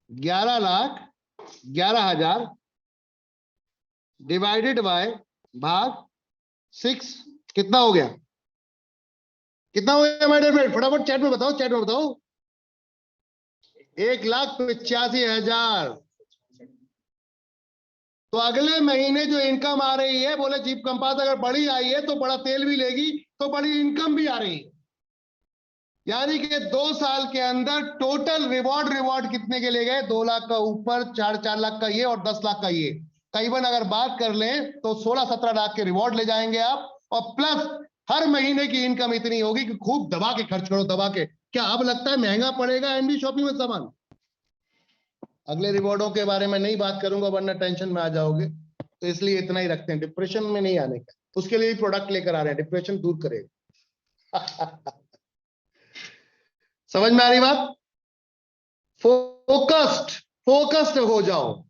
11,11,000 डिवाइडेड बाय भाग 6 कितना हो गया? कितना हो गया माय डियर फ्रेंड? फटाफट चैट में बताओ, चैट में बताओ। 1,85,000। तो अगले महीने जो इनकम आ रही है, बोले चीफ कंपास अगर बड़ी आई है तो बड़ा तेल भी लेगी तो बड़ी इनकम भी आ रही है। यानी कि 2 साल के अंदर टोटल रिवॉर्ड कितने के ले गए? 2 लाख का ऊपर, 4 लाख का ये और 10 लाख का ये। करीबन अगर बात कर लें तो 16-17 लाख के रिवॉर्ड ले जाएंगे आप, और प्लस हर महीने की इनकम इतनी होगी कि खूब दबा के खर्च करो, दबा के। क्या अब लगता है महंगा पड़ेगा एनबी शॉपिंग में सामान? अगले रिवॉर्डों के बारे में नहीं बात करूंगा वरना टेंशन में आ जाओगे, तो इसलिए इतना ही रखते हैं। डिप्रेशन में नहीं आने का, उसके लिए प्रोडक्ट लेकर आ रहे हैं, डिप्रेशन दूर करेगा। समझ में आ रही बात? फोकस्ड हो जाओ।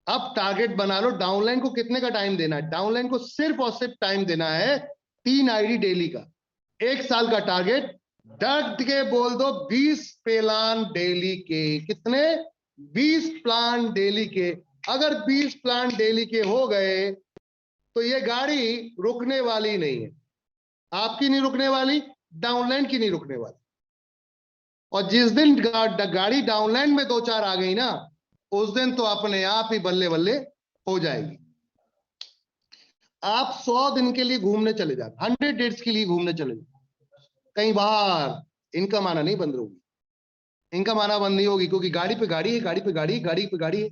अब टारगेट बना लो। डाउनलाइन को कितने का टाइम देना है? डाउनलाइन को सिर्फ और सिर्फ टाइम देना है 3 आईडी डेली का। 1 साल का टारगेट, डट के बोल दो 20 प्लान डेली के। कितने? 20 प्लान डेली के। अगर 20 प्लान डेली के हो गए तो ये गाड़ी रुकने वाली नहीं है। आपकी नहीं रुकने वाली, डाउनलाइन की नहीं रुकने वाली। और जिस दिन गाड़ी डाउनलाइन में 2-4 आ गई ना, उस दिन तो अपने आप ही बल्ले बल्ले हो जाएगी। आप 100 दिन के लिए घूमने चले जाओ, 100 डेट्स के लिए घूमने चले जाओ कहीं बाहर, इनकम आना नहीं बंद होगी। इनकम आना बंद नहीं होगी, क्योंकि गाड़ी पे गाड़ी है, गाड़ी पे गाड़ी, गाड़ी पे गाड़ी है।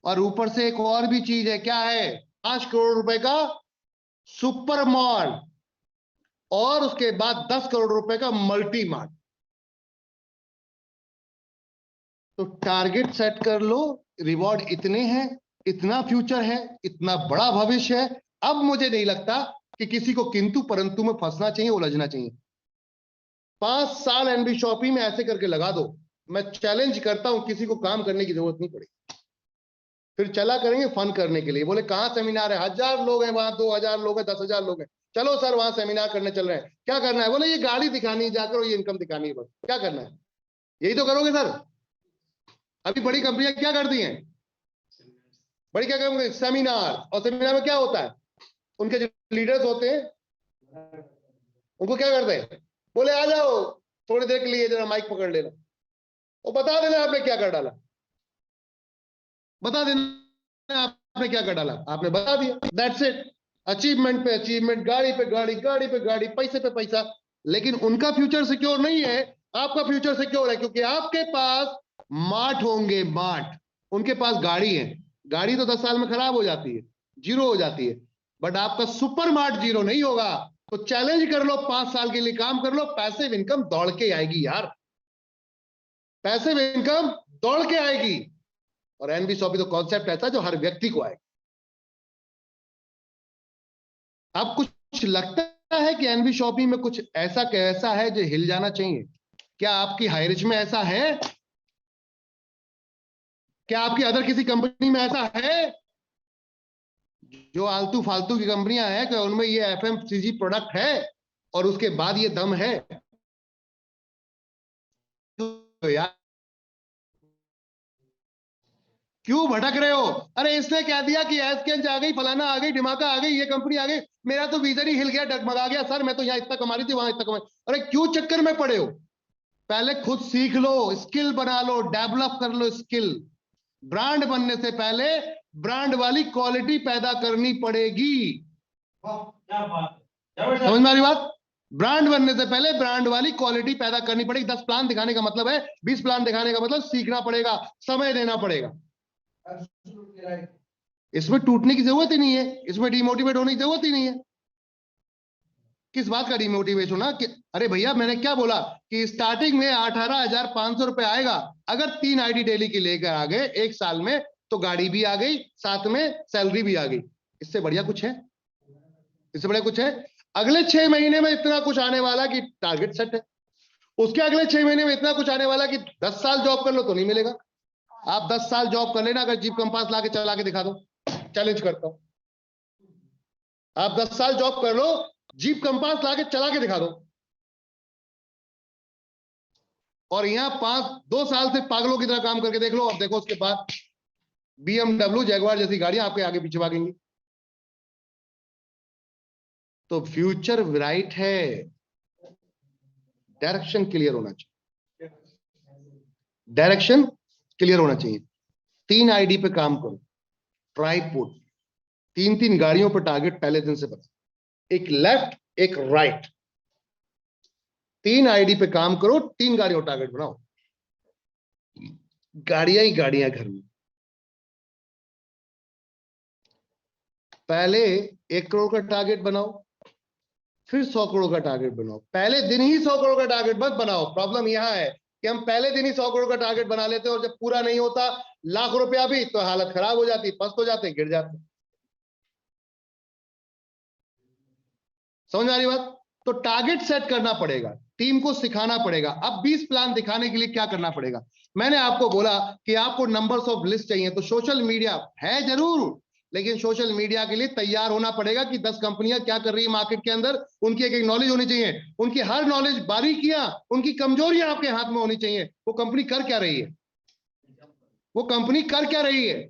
और ऊपर से एक और भी चीज है। क्या है? 5 करोड़ रुपए का सुपर मॉल, और उसके बाद 10 करोड़ रुपए का मल्टी मार्ट। तो टारगेट सेट कर लो, रिवॉर्ड इतने हैं, इतना फ्यूचर है, इतना बड़ा भविष्य है। अब मुझे नहीं लगता कि किसी को किंतु परंतु में फंसना चाहिए, उलझना चाहिए। 5 साल एनबी शॉपिंग में ऐसे करके लगा दो। मैं चैलेंज करता हूं, किसी को काम करने की जरूरत नहीं पड़ेगी। फिर चला करेंगे फन करने के लिए। बोले कहां सेमिनार है? 1000 लोग हैं वहां, 2000 लोग हैं, 10,000 लोग हैं। चलो सर वहां सेमिनार करने चल रहे हैं। क्या करना है? बोले ये गाड़ी दिखानी है जाकर, ये इनकम दिखानी है, बस। क्या करना है? यही तो करोगे सर। अभी बड़ी कंपनियां क्या करती हैं? बड़ी क्या करेंगे? सेमिनार। और सेमिनार में क्या होता है? उनके जो लीडर्स होते हैं उनको क्या करते हैं? बोले आ जाओ थोड़ी देर के लिए, जरा माइक पकड़ लेना और बता देना आपने क्या कर डाला। बता देना आपने क्या कर डाला। आपने बता दिया, दैट्स इट। अचीवमेंट पे अचीवमेंट, गाड़ी पे गाड़ी, गाड़ी पे गाड़ी, पैसे पे पैसा। लेकिन उनका फ्यूचर सिक्योर नहीं है, आपका फ्यूचर सिक्योर है, क्योंकि आपके पास मार्ट होंगे, मार्ट। उनके पास गाड़ी है। गाड़ी तो 10 साल में खराब हो जाती है, जीरो हो जाती है, बट आपका सुपर मार्ट जीरो नहीं होगा। तो चैलेंज कर लो, 5 साल के लिए काम कर लो, पैसिव इनकम दौड़ के आएगी यार, पैसिव इनकम दौड़ के आएगी। और एनबी शॉपिंग तो कॉन्सेप्ट ऐसा जो हर व्यक्ति को आएगा। अब कुछ लगता है कि एनबी शॉपिंग में कुछ ऐसा कैसा है जो हिल जाना चाहिए? क्या आपकी हाईरिच में ऐसा है? क्या आपकी अदर किसी कंपनी में ऐसा है? जो आलतू फालतू की कंपनियां हैं, क्या उनमें ये एफएमसीजी प्रोडक्ट है और उसके बाद ये दम है? तो यार क्यों भटक रहे हो? अरे इसने क्या दिया कि एसकेएच आ गई, फलाना आ गई, ढिमाका आ गई, ये कंपनी आ गई, मेरा तो विजन ही हिल गया, डगमगा गया। सर मैं तो यहाँ इतना कमा रही थी, वहां इतना कमा। अरे क्यों चक्कर में पड़े हो? पहले खुद सीख लो, स्किल बना लो, डेवलप कर लो स्किल। ब्रांड बनने से पहले ब्रांड वाली क्वालिटी पैदा करनी पड़ेगी। क्या बात है, समझ में आ रही बात? ब्रांड बनने से पहले ब्रांड वाली क्वालिटी पैदा करनी पड़ेगी। 10 प्लान दिखाने का मतलब है, 20 प्लान दिखाने का मतलब सीखना पड़ेगा, समय देना पड़ेगा। इसमें टूटने की जरूरत ही नहीं है, इसमें डिमोटिवेट होने की जरूरत ही नहीं है। किस बात का डिमोटिवेट होना कि अरे भैया मैंने क्या बोला कि स्टार्टिंग में 18,500 रुपए आएगा। अगर 3 आईडी डेली की लेकर आ गए 1 साल में तो गाड़ी भी आ गई, साथ में सैलरी भी आ गई। इससे बढ़िया कुछ है? इससे बढ़िया कुछ है? अगले 6 महीने में इतना कुछ आने वाला कि टारगेट सेट है। उसके अगले 6 महीने में इतना कुछ आने वाला कि 10 साल जॉब कर लो तो नहीं मिलेगा। आप 10 साल जॉब कर लेना, अगर जीप कंपास लाके चला के दिखा दो, चैलेंज करता हूं। आप 10 साल जॉब कर लो, जीप कंपास लाके चला के दिखा दो, और यहां 2 साल से पागलों की तरह काम करके देख लो। अब देखो उसके बाद BMW जैगवार जैसी गाड़ियां आपके आगे पीछे भागेंगी। तो फ्यूचर ब्राइट है, डायरेक्शन क्लियर होना चाहिए, डायरेक्शन क्लियर होना चाहिए। 3 आईडी पे काम करो, ट्राइपोड, 3 गाड़ियों पर टारगेट पहले दिन से बना, एक लेफ्ट एक राइट, 3 आईडी पे काम करो, 3 गाड़ियों टारगेट बनाओ, गाड़ियां ही गाड़ियां घर में। पहले 1 करोड़ का टारगेट बनाओ, फिर 100 करोड़ का टारगेट बनाओ। पहले दिन ही 100 करोड़ का टारगेट मत बनाओ। प्रॉब्लम यहां है कि हम पहले दिन ही 100 करोड़ का टारगेट बना लेते हैं, और जब पूरा नहीं होता लाख रुपया भी तो हालत खराब हो जाती, पस्त हो जाते, गिर जाते। समझ में आ रही बात? तो टारगेट सेट करना पड़ेगा, टीम को सिखाना पड़ेगा। अब 20 प्लान दिखाने के लिए क्या करना पड़ेगा? मैंने आपको बोला कि आपको नंबर्स ऑफ लिस्ट चाहिए, तो सोशल मीडिया है जरूर, लेकिन सोशल मीडिया के लिए तैयार होना पड़ेगा कि 10 कंपनियां क्या कर रही है मार्केट के अंदर, उनकी एक नॉलेज होनी चाहिए। उनकी हर नॉलेज, बारीकियां, उनकी कमजोरियां आपके हाथ में होनी चाहिए। वो कंपनी कर क्या रही है, वो कंपनी कर क्या रही है।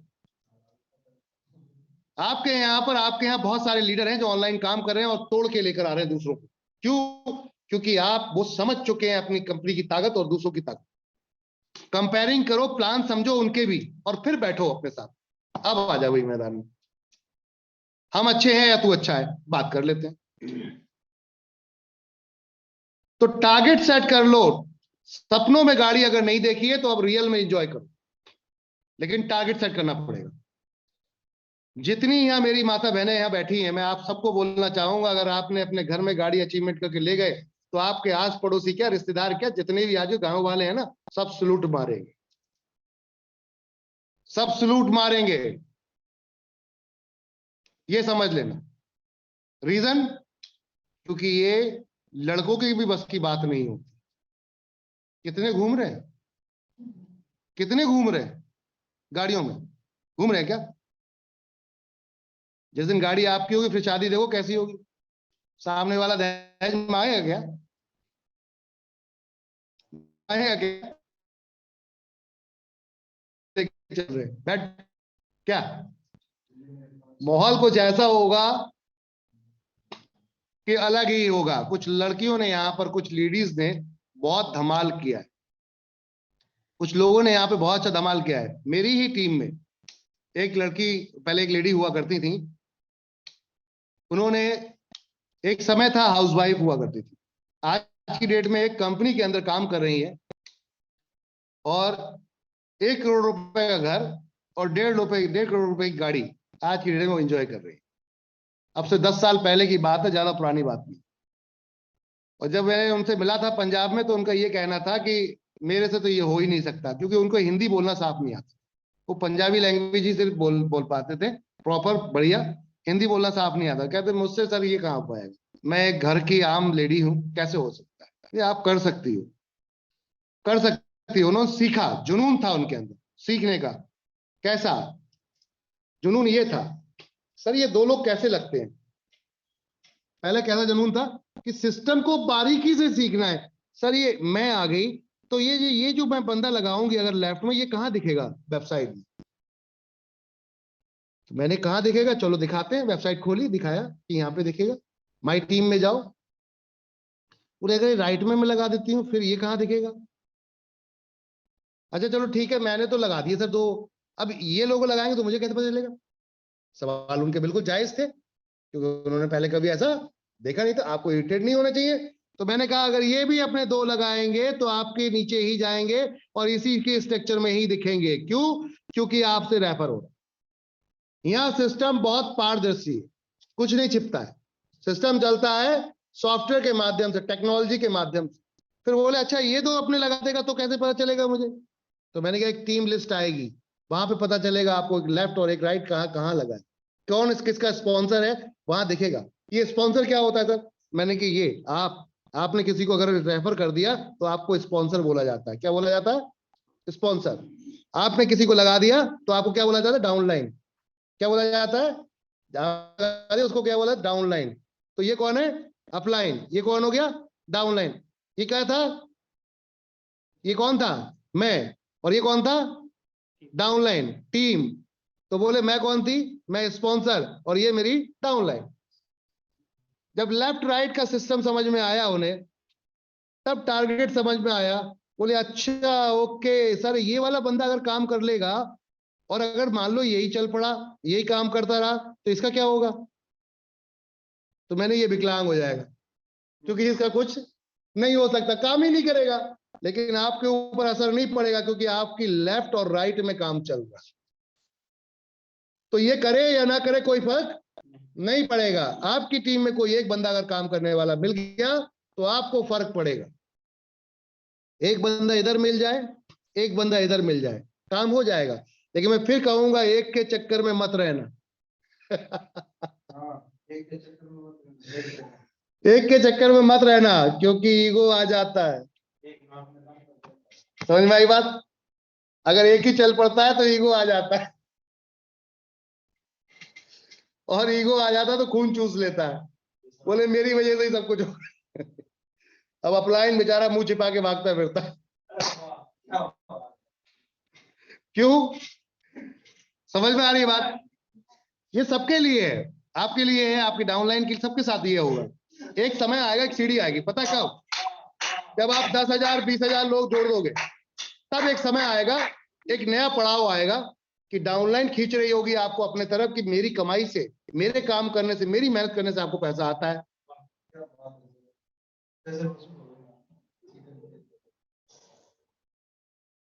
आपके यहाँ बहुत सारे लीडर हैं जो ऑनलाइन काम कर रहे हैं और तोड़ के लेकर आ रहे हैं दूसरों को। क्यों? क्योंकि आप वो समझ चुके हैं अपनी कंपनी की ताकत और दूसरों की ताकत। कंपेयरिंग करो, प्लान समझो उनके भी, और फिर बैठो अपने साथ। अब आ जाओ भाई मैदान में, हम अच्छे हैं या तू अच्छा है, बात कर लेते हैं। तो टारगेट सेट कर लो। सपनों में गाड़ी अगर नहीं देखी है तो अब रियल में एंजॉय करो, लेकिन टारगेट सेट करना पड़ेगा। जितनी यहां मेरी माता बहनें यहां बैठी हैं, मैं आप सबको बोलना चाहूंगा, अगर आपने अपने घर में गाड़ी अचीवमेंट करके ले गए तो आपके आस पड़ोसी क्या, रिश्तेदार क्या, जितने भी आज गांव वाले हैं ना, सब सलूट मारेंगे, सब सलूट मारेंगे। ये समझ लेना। रीजन? क्योंकि ये लड़कों की भी बस की बात नहीं होती। कितने घूम रहे हैं, कितने घूम रहे हैं गाड़ियों में, घूम रहे हैं क्या? जिस दिन गाड़ी आपकी होगी फिर शादी देखो कैसी होगी। सामने वाला दहेज मांगेगा क्या, आएगा क्या? चल रहे बैठ क्या, माहौल कुछ ऐसा होगा कि अलग ही होगा। कुछ लड़कियों ने यहाँ पर, कुछ लेडीज ने बहुत धमाल किया है, कुछ लोगों ने यहाँ पे बहुत अच्छा धमाल किया है। मेरी ही टीम में एक लड़की, पहले एक लेडी हुआ करती थी, उन्होंने, एक समय था हाउसवाइफ हुआ करती थी, आज की डेट में एक कंपनी के अंदर काम कर रही है, और 1 करोड़ रुपए का घर और 1.5 करोड़ रुपए की गाड़ी आज की डेट में एंजॉय कर रही है। अब से 10 साल पहले की बात है, ज्यादा पुरानी बात नहीं। और जब मैंने उनसे मिला था पंजाब में, तो उनका ये कहना था कि मेरे से तो ये हो ही नहीं सकता, क्योंकि उनको हिंदी बोलना साफ नहीं आता। वो पंजाबी लैंग्वेज ही सिर्फ बोल पाते थे प्रॉपर बढ़िया, हिंदी बोलना साफ नहीं आता। कहते मुझसे सर ये कहाँ हो पाएगा, मैं एक घर की आम लेडी हूँ, कैसे हो सकता है? ये आप कर सकती हो, कर सकती हो। उन्होंने सीखा, जुनून था उनके अंदर सीखने का। कैसा जुनून? ये था सर ये 2 लोग कैसे लगते हैं। पहले कैसा जुनून था कि सिस्टम को बारीकी से सीखना है। सर ये मैं आ गई तो ये जो मैं बंदा लगाऊंगी अगर लेफ्ट में, ये कहाँ दिखेगा वेबसाइट में? तो मैंने कहा दिखेगा, चलो दिखाते हैं। वेबसाइट खोली, दिखाया कि यहाँ पे दिखेगा, माई टीम में जाओ, पूरे अगर राइट में मैं लगा देती हूँ, फिर ये कहाँ दिखेगा? अच्छा चलो ठीक है, मैंने तो लगा दिए सर दो, अब ये लोग लगाएंगे तो मुझे कैसे पता चलेगा? सवाल उनके बिल्कुल जायज थे, क्योंकि उन्होंने पहले कभी ऐसा देखा नहीं था। आपको इरिटेट नहीं होना चाहिए। तो मैंने कहा अगर ये भी अपने दो लगाएंगे तो आपके नीचे ही जाएंगे और इसी के स्ट्रक्चर में ही दिखेंगे। क्यों? क्योंकि आपसे रेफर हो रहा है। यहाँ सिस्टम बहुत पारदर्शी है, कुछ नहीं छिपता है, सिस्टम चलता है सॉफ्टवेयर के माध्यम से, टेक्नोलॉजी के माध्यम से। फिर बोले अच्छा ये दो अपने लगा देगा तो कैसे पता चलेगा मुझे? तो मैंने कहा एक टीम लिस्ट आएगी, वहां पे पता चलेगा आपको एक लेफ्ट और एक राइट कहाँ कहाँ लगा है, कौन किसका स्पॉन्सर है, वहां दिखेगा। ये स्पॉन्सर क्या होता है सर? मैंने कि ये आपने किसी को अगर रेफर कर दिया तो आपको स्पॉन्सर बोला जाता है। क्या बोला जाता है? स्पॉन्सर। आपने किसी को लगा दिया तो आपको क्या बोला जाता है? डाउनलाइन। क्या बोला जाता है? उसको क्या बोला? डाउनलाइन। तो ये कौन है? अपलाइन। ये कौन हो गया? डाउनलाइन। ये क्या था? ये कौन था? मैं। और ये कौन था? Downline, team. तो बोले मैं कौन थी? मैं स्पॉन्सर और ये मेरी डाउनलाइन। जब लेफ्ट राइट का सिस्टम समझ में आया उन्हें, तब टारगेट समझ में आया। बोले अच्छा ओके सर, ये वाला बंदा अगर काम कर लेगा और अगर मान लो यही चल पड़ा, यही काम करता रहा, तो इसका क्या होगा? तो मैंने ये विकलांग हो जाएगा, क्योंकि इसका कुछ नहीं हो सकता, काम ही नहीं करेगा। लेकिन आपके ऊपर असर नहीं पड़ेगा क्योंकि आपकी लेफ्ट और राइट में काम चल रहा है। तो ये करे या ना करे कोई फर्क नहीं पड़ेगा। आपकी टीम में कोई एक बंदा अगर काम करने वाला मिल गया तो आपको फर्क पड़ेगा। एक बंदा इधर मिल जाए, एक बंदा इधर मिल जाए, काम हो जाएगा। लेकिन मैं फिर कहूंगा एक के चक्कर में मत रहना। एक के चक्कर में मत रहना, क्योंकि ईगो आ जाता है। समझ में आई बात? अगर एक ही चल पड़ता है तो ईगो आ जाता है, और ईगो आ जाता है तो खून चूस लेता है। बोले मेरी वजह से ही सब कुछ हो रहा है। अब अपलाइन बेचारा मुंह छिपा के भागता फिरता है। क्यों? समझ में आ रही है बात? ये सबके लिए है, आपके लिए है, आपकी डाउनलाइन के सबके साथ ये होगा। एक समय आएगा, एक सीढ़ी आएगी, पता है कब? जब आप 10,000 20,000 लोग जोड़ दोगे, तब एक समय आएगा, एक नया पड़ाव आएगा कि डाउनलाइन खींच रही होगी आपको अपने तरफ कि मेरी कमाई से, मेरे काम करने से, मेरी मेहनत करने से आपको पैसा आता है।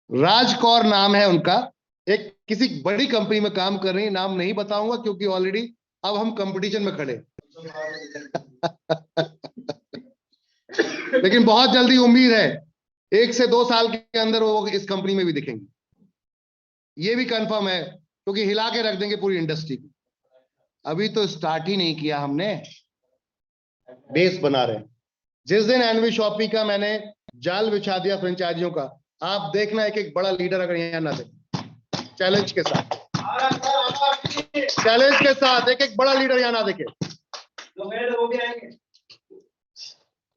राजकौर नाम है उनका, एक किसी बड़ी कंपनी में काम कर रही है, नाम नहीं बताऊंगा क्योंकि ऑलरेडी अब हम कंपटीशन में खड़े। लेकिन बहुत जल्दी उम्मीद है 1 से 2 साल के अंदर वो इस कंपनी में भी दिखेंगे, ये भी कंफर्म है, क्योंकि हिला के रख देंगे पूरी इंडस्ट्री को। अभी तो स्टार्ट ही नहीं किया हमने, बेस बना रहे हैं। जिस दिन एनवी शॉपी का मैंने जाल बिछा दिया फ्रेंचाइजियों का, आप देखना एक एक बड़ा लीडर अगर यहाँ ना दे, चैलेंज के साथ, चैलेंज के साथ एक एक बड़ा लीडर यहाँ ना देखे।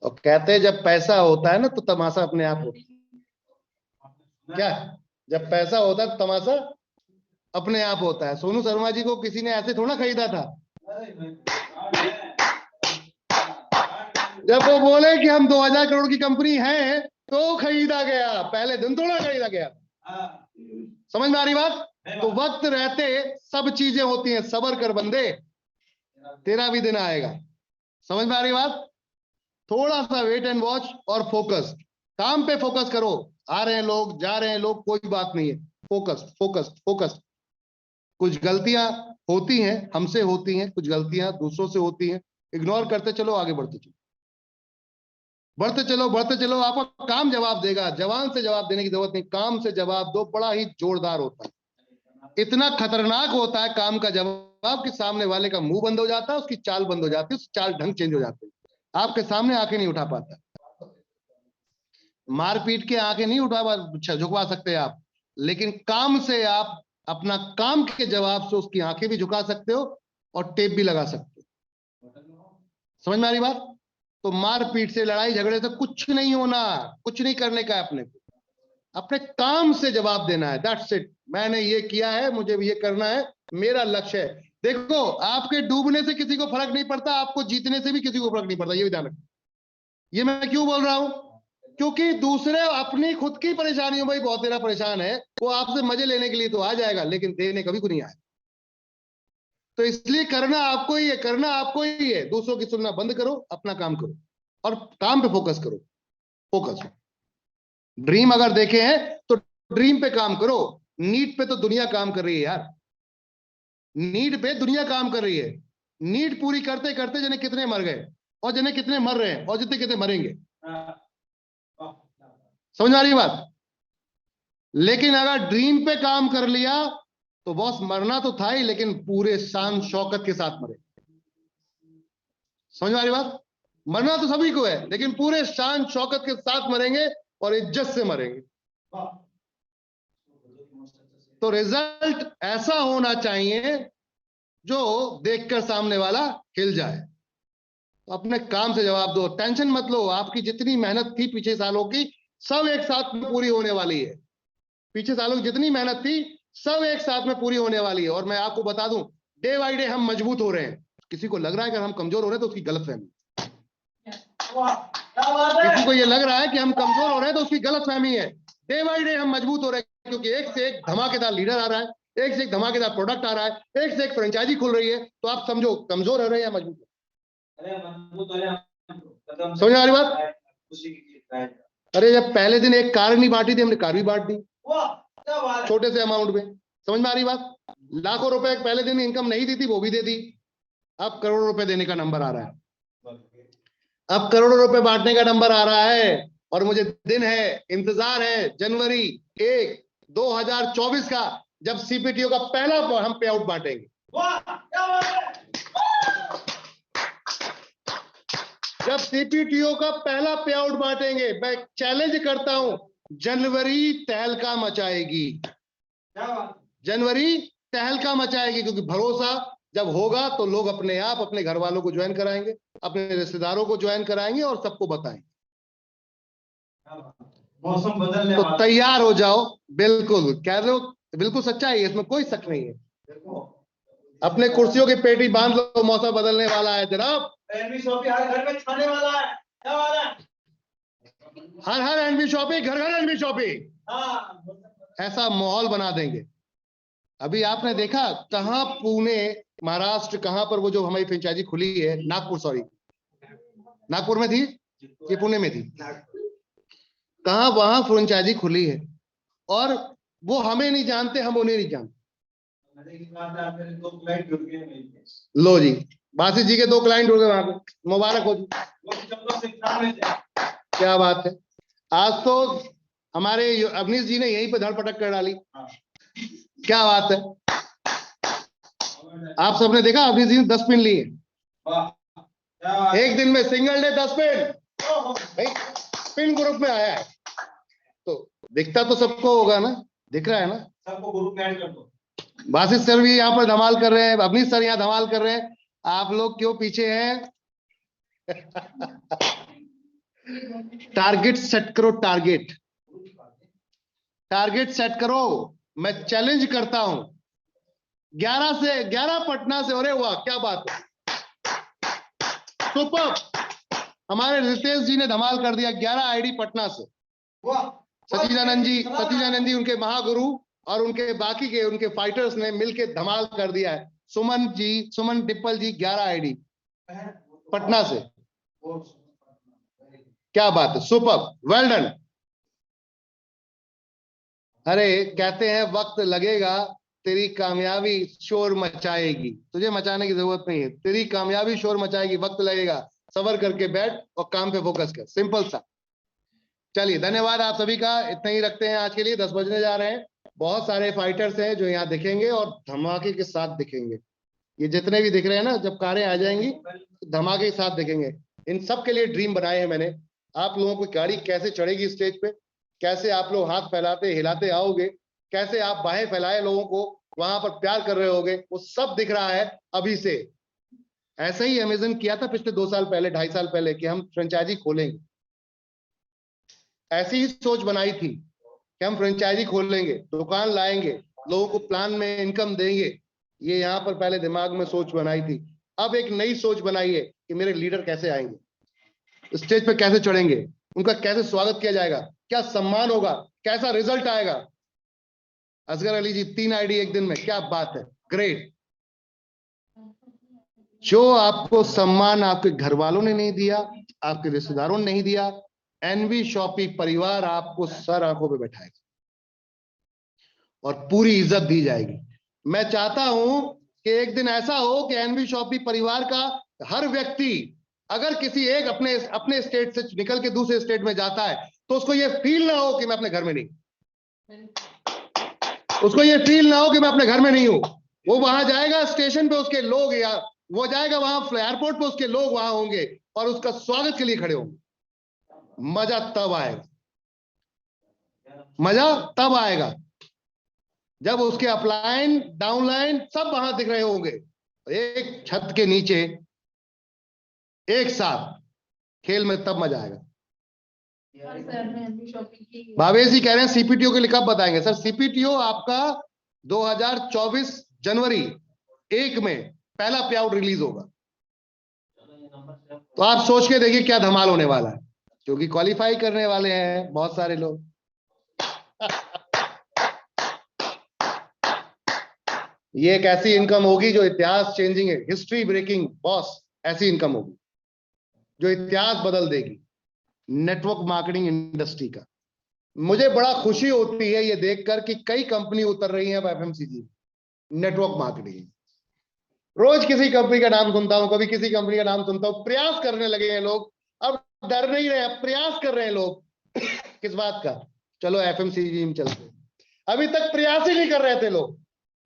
और कहते हैं जब पैसा होता है ना तो तमाशा अपने आप होता है। क्या? जब पैसा होता है तो तमाशा अपने आप होता है। सोनू शर्मा जी को किसी ने ऐसे थोड़ा खरीदा था। जब वो बोले कि हम 2000 करोड़ की कंपनी है तो खरीदा गया, पहले दिन थोड़ा खरीदा गया। समझ में आ रही बात? तो वक्त रहते सब चीजें होती हैं, सब्र कर बंदे, तेरा भी दिन आएगा। समझ में आ रही बात? थोड़ा सा वेट एंड वॉच और फोकस, काम पे फोकस करो। आ रहे हैं लोग, जा रहे हैं लोग, कोई बात नहीं है, फोकस फोकस फोकस। कुछ गलतियां होती हैं, हमसे होती हैं, कुछ गलतियां दूसरों से होती हैं, इग्नोर करते चलो, आगे बढ़ते चलो, बढ़ते चलो बढ़ते चलो। आपका काम जवाब देगा, जवान से जवाब देने की जरूरत नहीं, काम से जवाब दो, बड़ा ही जोरदार होता है। इतना खतरनाक होता है काम का जवाब कि सामने वाले का मुंह बंद हो जाता है, उसकी चाल बंद हो जाती है, उसकी चाल ढंग चेंज हो जाती है, आपके सामने आंखें नहीं उठा पाता। मारपीट के आंखें नहीं झुकवा सकते आप, लेकिन काम से आप अपना काम के जवाब से उसकी आंखें भी झुका सकते हो और टेप भी लगा सकते हो। समझ में आ रही बात? तो मारपीट से, लड़ाई झगड़े से कुछ नहीं होना, कुछ नहीं करने का है। अपने काम से जवाब देना है, दैट्स इट। मैंने ये किया है, मुझे भी ये करना है, मेरा लक्ष्य है। देखो आपके डूबने से किसी को फर्क नहीं पड़ता, आपको जीतने से भी किसी को फर्क नहीं पड़ता, ये भी ध्यान रखो। ये मैं क्यों बोल रहा हूं? क्योंकि दूसरे अपनी खुद की परेशानियों में बहुत तेरा परेशान है, वो आपसे मजे लेने के लिए तो आ जाएगा लेकिन देने कभी को नहीं आए। तो इसलिए करना आपको ही है, करना आपको ही है। दूसरों की सुनना बंद करो, अपना काम करो और काम पे फोकस करो। फोकस, ड्रीम अगर देखे हैं तो ड्रीम पे काम करो। नीड पे तो दुनिया काम कर रही है यार, नीड पे दुनिया काम कर रही है। नीड पूरी करते करते जने कितने मर गए और जने कितने मर रहे हैं और जितने कितने मरेंगे। समझ आ रही बात? लेकिन अगर ड्रीम पे काम कर लिया तो बॉस मरना तो था ही, लेकिन पूरे शान शौकत के साथ मरे। समझ आ रही बात? मरना तो सभी को है लेकिन पूरे शान शौकत के साथ मरेंगे और इज्जत से मरेंगे। तो रिजल्ट ऐसा होना चाहिए जो देखकर सामने वाला हिल जाए। तो अपने काम से जवाब दो, टेंशन मत लो। आपकी जितनी मेहनत थी पीछे सालों की सब एक साथ में पूरी होने वाली है। पीछे सालों की जितनी मेहनत थी सब एक साथ में पूरी होने वाली है। और मैं आपको बता दूं, डे बाई डे हम मजबूत हो रहे हैं। किसी को लग रहा है कि हम कमजोर हो रहे हैं तो उसकी गलतफहमी। किसी को ये लग रहा है कि हम कमजोर हो रहे हैं तो उसकी गलतफहमी है। डे बाई डे हम मजबूत हो रहे हैं क्योंकि एक से एक धमाकेदार लीडर आ रहा है, एक से एक धमाकेदार प्रोडक्ट आ रहा है, एक से एक फ्रेंचाइजी खुल रही है। तो आप समझो कमजोर हो रहे हैं या मजबूत? समझ आ रही बात? अरे जब पहले दिन एक कार नहीं बांटी थी, हमने कार भी बांट दी छोटे से अमाउंट में। समझ में आ रही बात? लाखों रुपए पहले दिन इनकम नहीं दी थी, वो भी दे दी। अब करोड़ों रुपए देने का नंबर आ रहा है, अब करोड़ों रुपए बांटने का नंबर आ रहा है। और मुझे दिन है, इंतजार है जनवरी 1, 2024 का, जब सीपीटीओ का पहला हम पे आउट बांटेंगे। जब सीपीटीओ का पहला पे आउट बांटेंगे, मैं चैलेंज करता हूं, जनवरी तहलका मचाएगी। जनवरी तहलका मचाएगी, क्योंकि भरोसा जब होगा तो लोग अपने आप अपने घर वालों को ज्वाइन कराएंगे, अपने रिश्तेदारों को ज्वाइन कराएंगे और सबको बताएंगे। मौसम बदलने तो वाला, तैयार हो जाओ। बिल्कुल कह रहे हो, बिल्कुल सच्चाई है, इसमें कोई शक नहीं है। अपने कुर्सियों की पेटी बांध लो, मौसम बदलने वाला है जनाब। एनवी शॉपी हर घर में छाने वाला है। क्या वाला है? हर एनवी शॉपी, घर घर एनवी शॉपी, हाँ, ऐसा माहौल बना देंगे। अभी आपने देखा कहां, पुणे महाराष्ट्र, कहां पर वो जो हमारी फ्रेंचाइजी खुली है, नागपुर, सॉरी नागपुर में थी कि पुणे में थी, कहां वहां फ्रेंचाइजी खुली है और वो हमें नहीं जानते, हम उन्हें नहीं जानते। लो जी, बासी जी के 2 क्लाइंट हो गए वहां पे, मुबारक हो जी, क्या बात है। आज तो हमारे अवनीश जी ने यहीं पे धड़पटक कर डाली, क्या बात है। आप सबने देखा अवनीश जी ने 10 पिन लिए एक दिन में, single day 10 pin, pin group में आया है। तो दिखता तो सबको होगा ना, दिख रहा है ना, सबको ग्रुप में ऐड कर दो। बासित सर भी यहाँ पर धमाल कर रहे हैं, अवनीश सर यहाँ धमाल कर रहे हैं, आप लोग क्यों पीछे हैं? टारगेट सेट करो, टारगेट सेट करो। मैं चैलेंज करता हूं 11 से 11 पटना से, अरे वाह क्या बात है, सुपर। हमारे रितेश जी ने धमाल कर दिया, 11 आईडी पटना से। सचिदानंद जी उनके महागुरु और उनके बाकी के उनके फाइटर्स ने मिलकर धमाल कर दिया है। सुमन डिप्पल जी 11 आईडी पटना से, क्या बात है, सुपर, वेल डन। अरे कहते हैं वक्त लगेगा, तेरी कामयाबी शोर मचाएगी। तुझे मचाने की जरूरत नहीं है, तेरी कामयाबी शोर मचाएगी, वक्त लगेगा, सबर करके बैठ और काम पे फोकस कर, सिंपल सा। चलिए धन्यवाद आप सभी का, इतना ही रखते हैं आज के लिए, 10 बजने जा रहे हैं। बहुत सारे फाइटर्स हैं जो यहाँ दिखेंगे और धमाके के साथ दिखेंगे। ये जितने भी दिख रहे हैं ना, जब कारें आ जाएंगी तो धमाके के साथ दिखेंगे। इन सब के लिए ड्रीम बनाए हैं मैंने। आप लोगों को गाड़ी कैसे चढ़ेगी स्टेज पे, कैसे आप लोग हाथ फैलाते हिलाते आओगे, कैसे आप बाहें फैलाए लोगों को वहां पर प्यार कर रहे होगे, वो सब दिख रहा है अभी से। ऐसे ही अमेजन किया था पिछले 2 साल पहले, 2.5 साल पहले, कि हम फ्रेंचाइजी खोलेंगे। ऐसी ही सोच बनाई थी कि हम फ्रेंचाइजी खोलेंगे, दुकान लाएंगे, लोगों को प्लान में इनकम देंगे। ये यहाँ पर पहले दिमाग में सोच बनाई थी। अब एक नई सोच बनाई है कि मेरे लीडर कैसे आएंगे, स्टेज पे कैसे चढ़ेंगे, उनका कैसे स्वागत किया जाएगा, क्या सम्मान होगा, कैसा रिजल्ट आएगा। असगर अली जी 3 आईडी एक दिन में, क्या बात है, ग्रेट। जो आपको सम्मान आपके घर वालों ने नहीं दिया, आपके रिश्तेदारों ने नहीं दिया, एनवी शॉपी परिवार आपको सर आंखों पे बैठाएगा और पूरी इज्जत दी जाएगी। मैं चाहता हूं कि एक दिन ऐसा हो कि एनवी शॉपी परिवार का हर व्यक्ति अगर किसी एक अपने स्टेट से निकल के दूसरे स्टेट में जाता है तो उसको ये फील ना हो कि मैं अपने घर में नहीं, उसको ये फील ना हो कि मैं अपने घर में नहीं हूं। वो वहां जाएगा स्टेशन पे, उसके लोग, या वो जाएगा वहां एयरपोर्ट पे, उसके लोग वहां होंगे और उसका स्वागत के लिए खड़े होंगे। मजा तब आएगा, मजा तब आएगा जब उसके अपलाइन डाउनलाइन सब वहां दिख रहे होंगे, एक छत के नीचे एक साथ खेल में, तब मजा आएगा। भावेश जी कह रहे हैं सीपीटीओ के लिए कब बताएंगे। सर सीपीटीओ आपका 2024 जनवरी 1 में पहला पे आउट रिलीज होगा, तो आप सोच के देखिए क्या धमाल होने वाला है, क्योंकि क्वालिफाई करने वाले हैं बहुत सारे लोग। ये एक ऐसी इनकम होगी जो इतिहास चेंजिंग है, हिस्ट्री ब्रेकिंग बॉस, ऐसी इनकम होगी जो इतिहास बदल देगी नेटवर्क मार्केटिंग इंडस्ट्री का। मुझे बड़ा खुशी होती है ये देखकर कि कई कंपनी उतर रही है एफएमसीजी नेटवर्क मार्केटिंग। रोज किसी कंपनी का नाम सुनता हूं, कभी किसी कंपनी का नाम सुनता हूं। प्रयास करने लगे हैं लोग, अब डर नहीं रहे, प्रयास कर रहे हैं लोग। किस बात का, चलो एफएमसीजी में चलते। अभी तक प्रयास ही नहीं कर रहे थे लोग,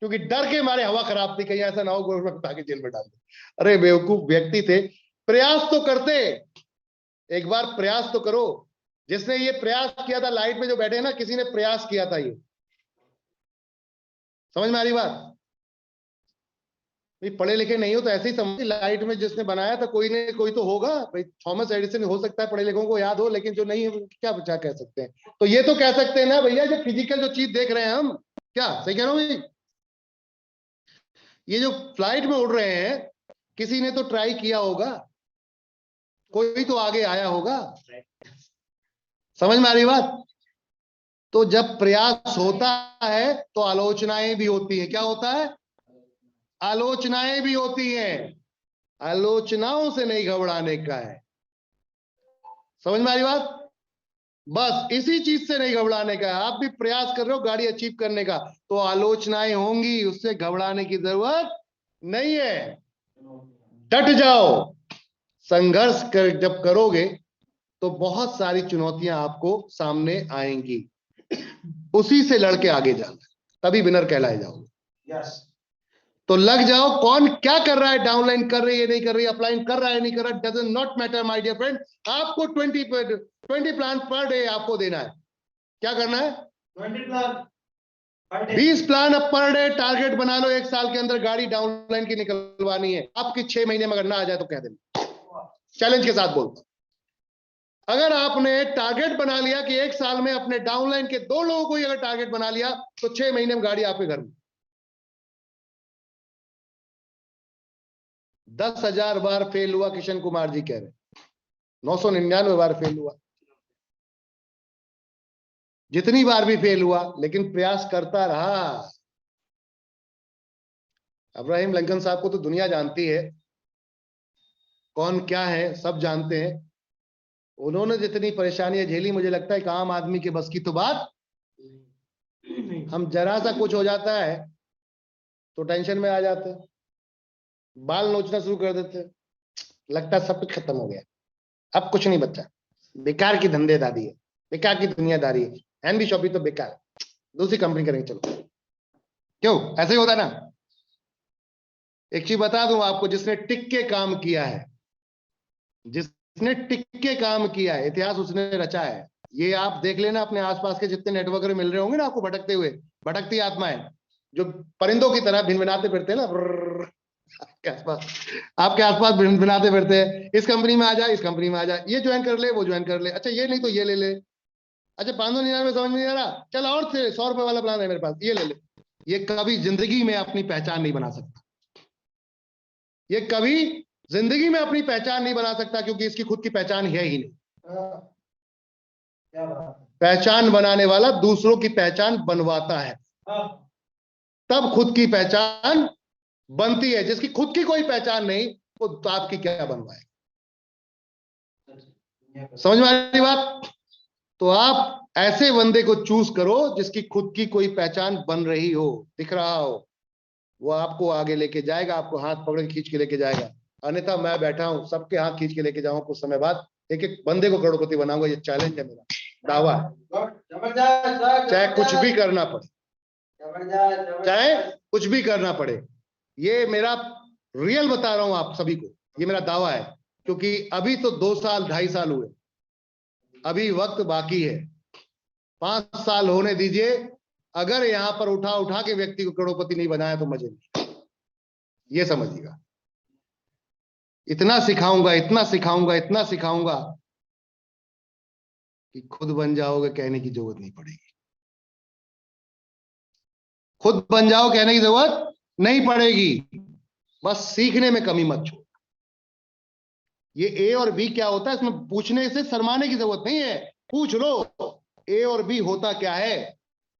क्योंकि डर के मारे हवा खराब थी, कहीं ऐसा ना हो गवर्नमेंट उठा के जेल में डाल दे। अरे बेवकूफ व्यक्ति थे, प्रयास तो करते, एक बार प्रयास तो करो। जिसने ये प्रयास किया था, लाइट में जो बैठे हैं ना, किसी ने प्रयास किया था। ये समझ में आ रही बात? पढ़े लिखे नहीं हो तो ऐसे ही समझ, लाइट में जिसने बनाया था कोई ने कोई तो होगा भाई। थॉमस एडिसन हो सकता है पढ़े लिखों को याद हो, लेकिन जो नहीं है क्या बचा कह सकते हैं। तो ये तो कह सकते हैं ना भैया, जो फिजिकल जो चीज देख रहे हैं हम, क्या सही कह रहा हूं भाई? ये जो फ्लाइट में उड़ रहे हैं, किसी ने तो ट्राई किया होगा, कोई तो आगे आया होगा। समझ में आ रही बात? तो जब प्रयास होता है तो आलोचनाएं भी होती है। क्या होता है? आलोचनाएं भी होती हैं। आलोचनाओं से नहीं घबराने का है। समझ में आ रही बात? बस इसी चीज से नहीं घबराने का है। आप भी प्रयास कर रहे हो गाड़ी अचीव करने का, तो आलोचनाएं होंगी, उससे घबराने की जरूरत नहीं है। डट जाओ। संघर्ष जब करोगे तो बहुत सारी चुनौतियां आपको सामने आएंगी, उसी से लड़के आगे जाना, तभी विनर कहलाए जाओगे। यस। तो लग जाओ। कौन क्या कर रहा है, डाउनलाइन कर रही है नहीं कर रही, अपलाइन कर रहा है नहीं कर रहा, doesn't not matter my dear friend. आपको 20 प्लान पर डे आपको देना है। क्या करना है? 20 प्लान 20 प्लान अब पर डे टारगेट बना लो। 1 साल के अंदर गाड़ी डाउनलाइन की निकलवानी है आपकी। 6 महीने में अगर ना आ जाए तो कह देना, चैलेंज के साथ बोलता। अगर आपने टारगेट बना लिया कि 1 साल में अपने डाउनलाइन के 2 लोगों को ही अगर टारगेट बना लिया, तो 6 महीने में गाड़ी आपके घर में। 10,000 बार फेल हुआ, किशन कुमार जी कह रहे, 999 बार फेल हुआ। जितनी बार भी फेल हुआ, लेकिन प्रयास करता रहा। अब्राहिम लिंकन साहब को तो दुनिया जानती है, कौन क्या है सब जानते हैं। उन्होंने जितनी परेशानियां झेली, मुझे लगता है कि आम आदमी के बस की तो बात। हम जरा सा कुछ हो जाता है तो टेंशन में आ जाते हैं, बाल नोचना शुरू कर देते हैं, लगता है सब कुछ खत्म हो गया, अब कुछ नहीं बचा, बेकार की धंधेदारी है, बेकार की दुनियादारी है, एनवी शॉपी तो बेकार, दूसरी कंपनी करेंगे चलो। क्यों? ऐसे ही होता है ना। एक चीज बता दूं आपको, जिसने टिक के काम किया है, जिसने टिक के काम किया है, इतिहास उसने रचा है। ये आप देख लेना, अपने आसपास के जितने नेटवर्कर मिल रहे होंगे ना आपको, भटकते हुए, भटकती आत्माएं जो परिंदों की तरह भिनभिनाते फिरते हैं ना, आपके आसपास भिनभिनाते फिरते हैं। इस कंपनी में आ जा, इस कंपनी में आ जा, ये ज्वाइन कर ले, वो ज्वाइन कर ले, अच्छा ये नहीं तो ये ले ले, अच्छा 599 समझ में नहीं आ रहा, चल और से 100 रुपए वाला प्लान है मेरे पास, ये ले ले। ये कभी जिंदगी में अपनी पहचान नहीं बना सकता, ये कभी जिंदगी में अपनी पहचान नहीं बना सकता, क्योंकि इसकी खुद की पहचान है ही नहीं। क्या बात है। पहचान बनाने वाला दूसरों की पहचान बनवाता है, हाँ, तब खुद की पहचान बनती है। जिसकी खुद की कोई पहचान नहीं, वो तो आपकी क्या बनवाए। समझ में आ रही बात? तो आप ऐसे बंदे को चूज करो जिसकी खुद की कोई पहचान बन रही हो, दिख रहा हो, वो आपको आगे लेके जाएगा, आपको हाथ पकड़ के खींच के लेके जाएगा। अन्यथा मैं बैठा हूं, सबके हाथ खींच के लेके जाऊंगा, कुछ समय बाद एक एक बंदे को करोड़पति बनाऊंगा। ये चैलेंज है, मेरा दावा है। जबरदस्त सर, चाहे कुछ भी जबरदस्त, करना पड़े, जबरदस्त, चाहे जबरदस्त। कुछ भी करना पड़े, ये मेरा रियल बता रहा हूं आप सभी को, ये मेरा दावा है। क्योंकि अभी तो 2 साल 2.5 साल हुए, अभी वक्त बाकी है, 5 साल होने दीजिए। अगर यहां पर उठा उठा के व्यक्ति को करोड़पति नहीं बनाया तो मजे नहीं, ये समझिएगा। इतना सिखाऊंगा, इतना सिखाऊंगा, इतना सिखाऊंगा कि खुद बन जाओगे, कहने की जरूरत नहीं पड़ेगी। खुद बन जाओ, कहने की जरूरत नहीं पड़ेगी। बस सीखने में कमी मत छोड़। ये ए और बी क्या होता है, इसमें पूछने से शर्माने की जरूरत नहीं है, पूछ लो ए और बी होता क्या है।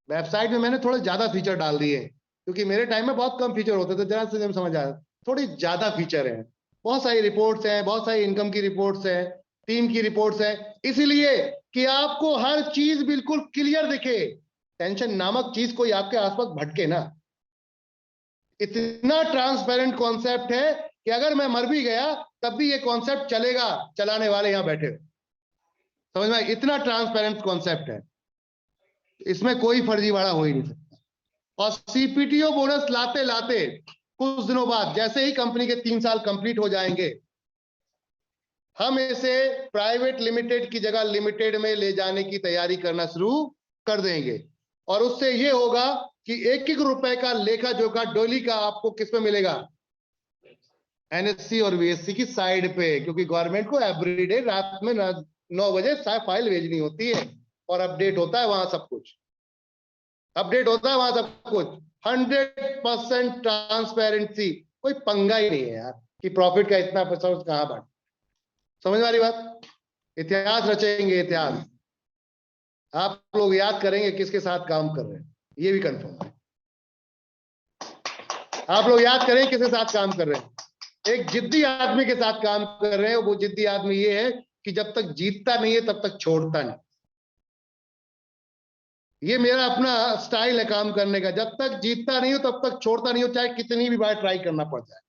वेबसाइट में मैंने थोड़े ज्यादा फीचर डाल दिए, क्योंकि मेरे टाइम में बहुत कम फीचर होते थे, जरा से समझ आया, थोड़ी ज्यादा फीचर हैं। बहुत सारी रिपोर्ट्स हैं, बहुत सारी इनकम की रिपोर्ट्स हैं, टीम की रिपोर्ट्स हैं, इसीलिए कि आपको हर चीज बिल्कुल क्लियर दिखे, टेंशन नामक चीज कोई आपके आसपास भटके ना। इतना ट्रांसपेरेंट कॉन्सेप्ट है कि अगर मैं मर भी गया तब भी ये कॉन्सेप्ट चलेगा, चलाने वाले यहां बैठे हो। समझ में? इतना ट्रांसपेरेंट कॉन्सेप्ट है, इसमें कोई फर्जीवाड़ा हो ही नहीं सकता। और सीपीटीओ बोनस लाते लाते कुछ दिनों बाद, जैसे ही कंपनी के 3 साल कंप्लीट हो जाएंगे, हम इसे प्राइवेट लिमिटेड की जगह लिमिटेड में ले जाने की तैयारी करना शुरू कर देंगे। और उससे यह होगा कि 1-1 रुपए का लेखा जोखा डोली का आपको किस पे मिलेगा? एनएससी और बीएससी की साइड पे, क्योंकि गवर्नमेंट को एवरीडे रात में 9 बजे फाइल भेजनी होती है और अपडेट होता है वहां सब कुछ, अपडेट होता है वहां सब कुछ। 100% ट्रांसपेरेंसी, कोई पंगा ही नहीं है यार कि प्रॉफिट का इतना पैसा कहां बढ़। समझ में आ रही बात? इतिहास रचेंगे, इतिहास। आप लोग याद करेंगे किसके साथ काम कर रहे हैं, ये भी कंफर्म है। आप लोग याद करें किसके साथ काम कर रहे हैं। एक जिद्दी आदमी के साथ काम कर रहे हैं। वो जिद्दी आदमी ये है कि जब तक जीतता नहीं है तब तक छोड़ता नहीं। ये मेरा अपना स्टाइल है काम करने का, जब तक जीतता नहीं हो तब तक छोड़ता नहीं हो, चाहे कितनी भी बार ट्राई करना पड़ जाए।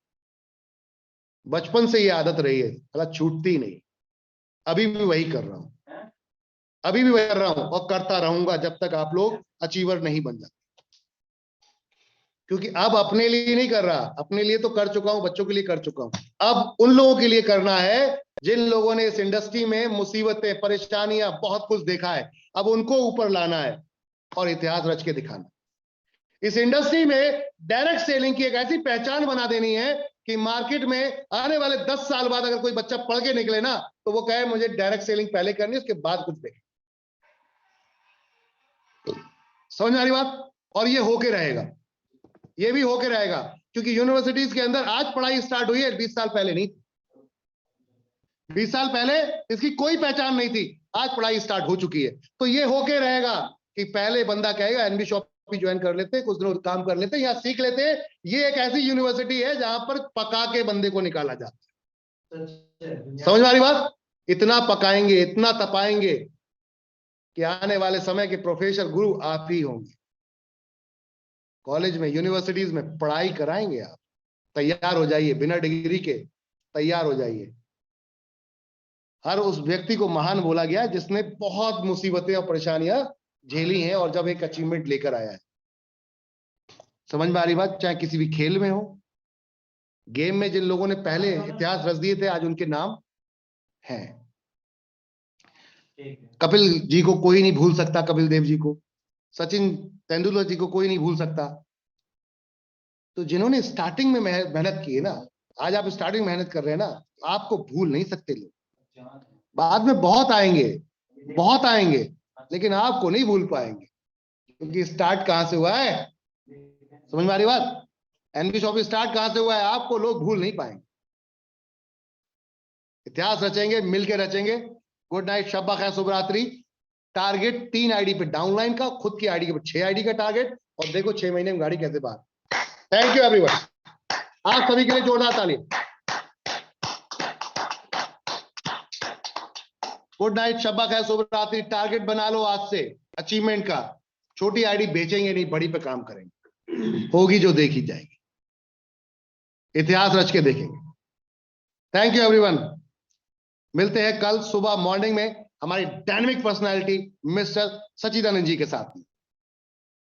बचपन से ये आदत रही है, साला छूटती नहीं। अभी भी वही कर रहा हूं, अभी भी वही कर रहा हूं और करता रहूंगा जब तक आप लोग अचीवर नहीं बन जाते। क्योंकि अब अपने लिए नहीं कर रहा, अपने लिए तो कर चुका हूं, बच्चों के लिए कर चुका हूं। अब उन लोगों के लिए करना है जिन लोगों ने इस इंडस्ट्री में मुसीबतें, परेशानियां, बहुत कुछ देखा है। अब उनको ऊपर लाना है और इतिहास रच के दिखाना। इस इंडस्ट्री में डायरेक्ट सेलिंग की एक ऐसी पहचान बना देनी है कि मार्केट में आने वाले 10 साल बाद अगर कोई बच्चा पढ़ के निकले ना, तो वो कहे मुझे डायरेक्ट सेलिंग पहले करनी है, उसके बाद कुछ देखे। समझ में आ रही बात? और ये होके रहेगा, ये भी होके रहेगा, क्योंकि यूनिवर्सिटीज के अंदर आज पढ़ाई स्टार्ट हुई है, 20 साल पहले नहीं। 20 साल पहले इसकी कोई पहचान नहीं थी, आज पढ़ाई स्टार्ट हो चुकी है। तो ये होके रहेगा कि पहले बंदा कहेगा एनबी शॉप भी ज्वाइन कर लेते, कुछ दिनों काम कर लेते, यहाँ सीख लेते। ये एक ऐसी यूनिवर्सिटी है जहां पर पका के बंदे को निकाला जाता है। समझ में आ रही बात? इतना पकाएंगे, इतना तपाएंगे कि आने वाले समय के प्रोफेसर गुरु आप ही होंगे। कॉलेज में, यूनिवर्सिटीज में पढ़ाई कराएंगे आप। तैयार हो जाइए, बिना डिग्री के तैयार हो जाइए। हर उस व्यक्ति को महान बोला गया जिसने बहुत मुसीबतें और परेशानियां झेली हैं और जब एक अचीवमेंट लेकर आया है। समझ में आ रही बात? चाहे किसी भी खेल में हो, गेम में जिन लोगों ने पहले इतिहास रच दिए थे, आज उनके नाम हैं। कपिल जी को कोई नहीं भूल सकता, कपिल देव जी को, सचिन तेंदुलकर जी को कोई नहीं भूल सकता। तो जिन्होंने स्टार्टिंग में मेहनत की है ना, आज आप स्टार्टिंग में मेहनत कर रहे हैं ना, आपको भूल नहीं सकते लोग। बाद में बहुत आएंगे, बहुत आएंगे, लेकिन आपको नहीं भूल पाएंगे, क्योंकि स्टार्ट कहां से हुआ है। समझ में आ रही बात? एनबी शॉप स्टार्ट कहां से हुआ है, आपको लोग भूल नहीं पाएंगे। इतिहास रचेंगे, मिलकर रचेंगे। गुड नाइट, शब्बा खैर, शुभ रात्रि। टारगेट 3 आईडी पे डाउनलाइन का, खुद की आईडी के ऊपर 6 आईडी का टारगेट, और देखो 6 महीने में गाड़ी कैसे बाहर। थैंक यू एवरीवन, आप सभी के लिए जोरदार ताली। गुड नाइट, शब्बा खैर, शुभ रात्रि। टारगेट बना लो आज से अचीवमेंट का। छोटी आईडी बेचेंगे नहीं, बड़ी पे काम करेंगे, होगी जो देखी जाएगी, इतिहास रच के देखेंगे। थैंक यू एवरीवन, मिलते हैं कल सुबह मॉर्निंग में हमारी डायनेमिक पर्सनालिटी मिस्टर सचिदानंद जी के साथ।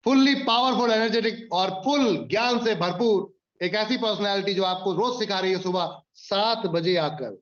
फुल्ली पावरफुल, एनर्जेटिक और फुल ज्ञान से भरपूर एक ऐसी पर्सनालिटी जो आपको रोज सिखा रही है सुबह 7 बजे आकर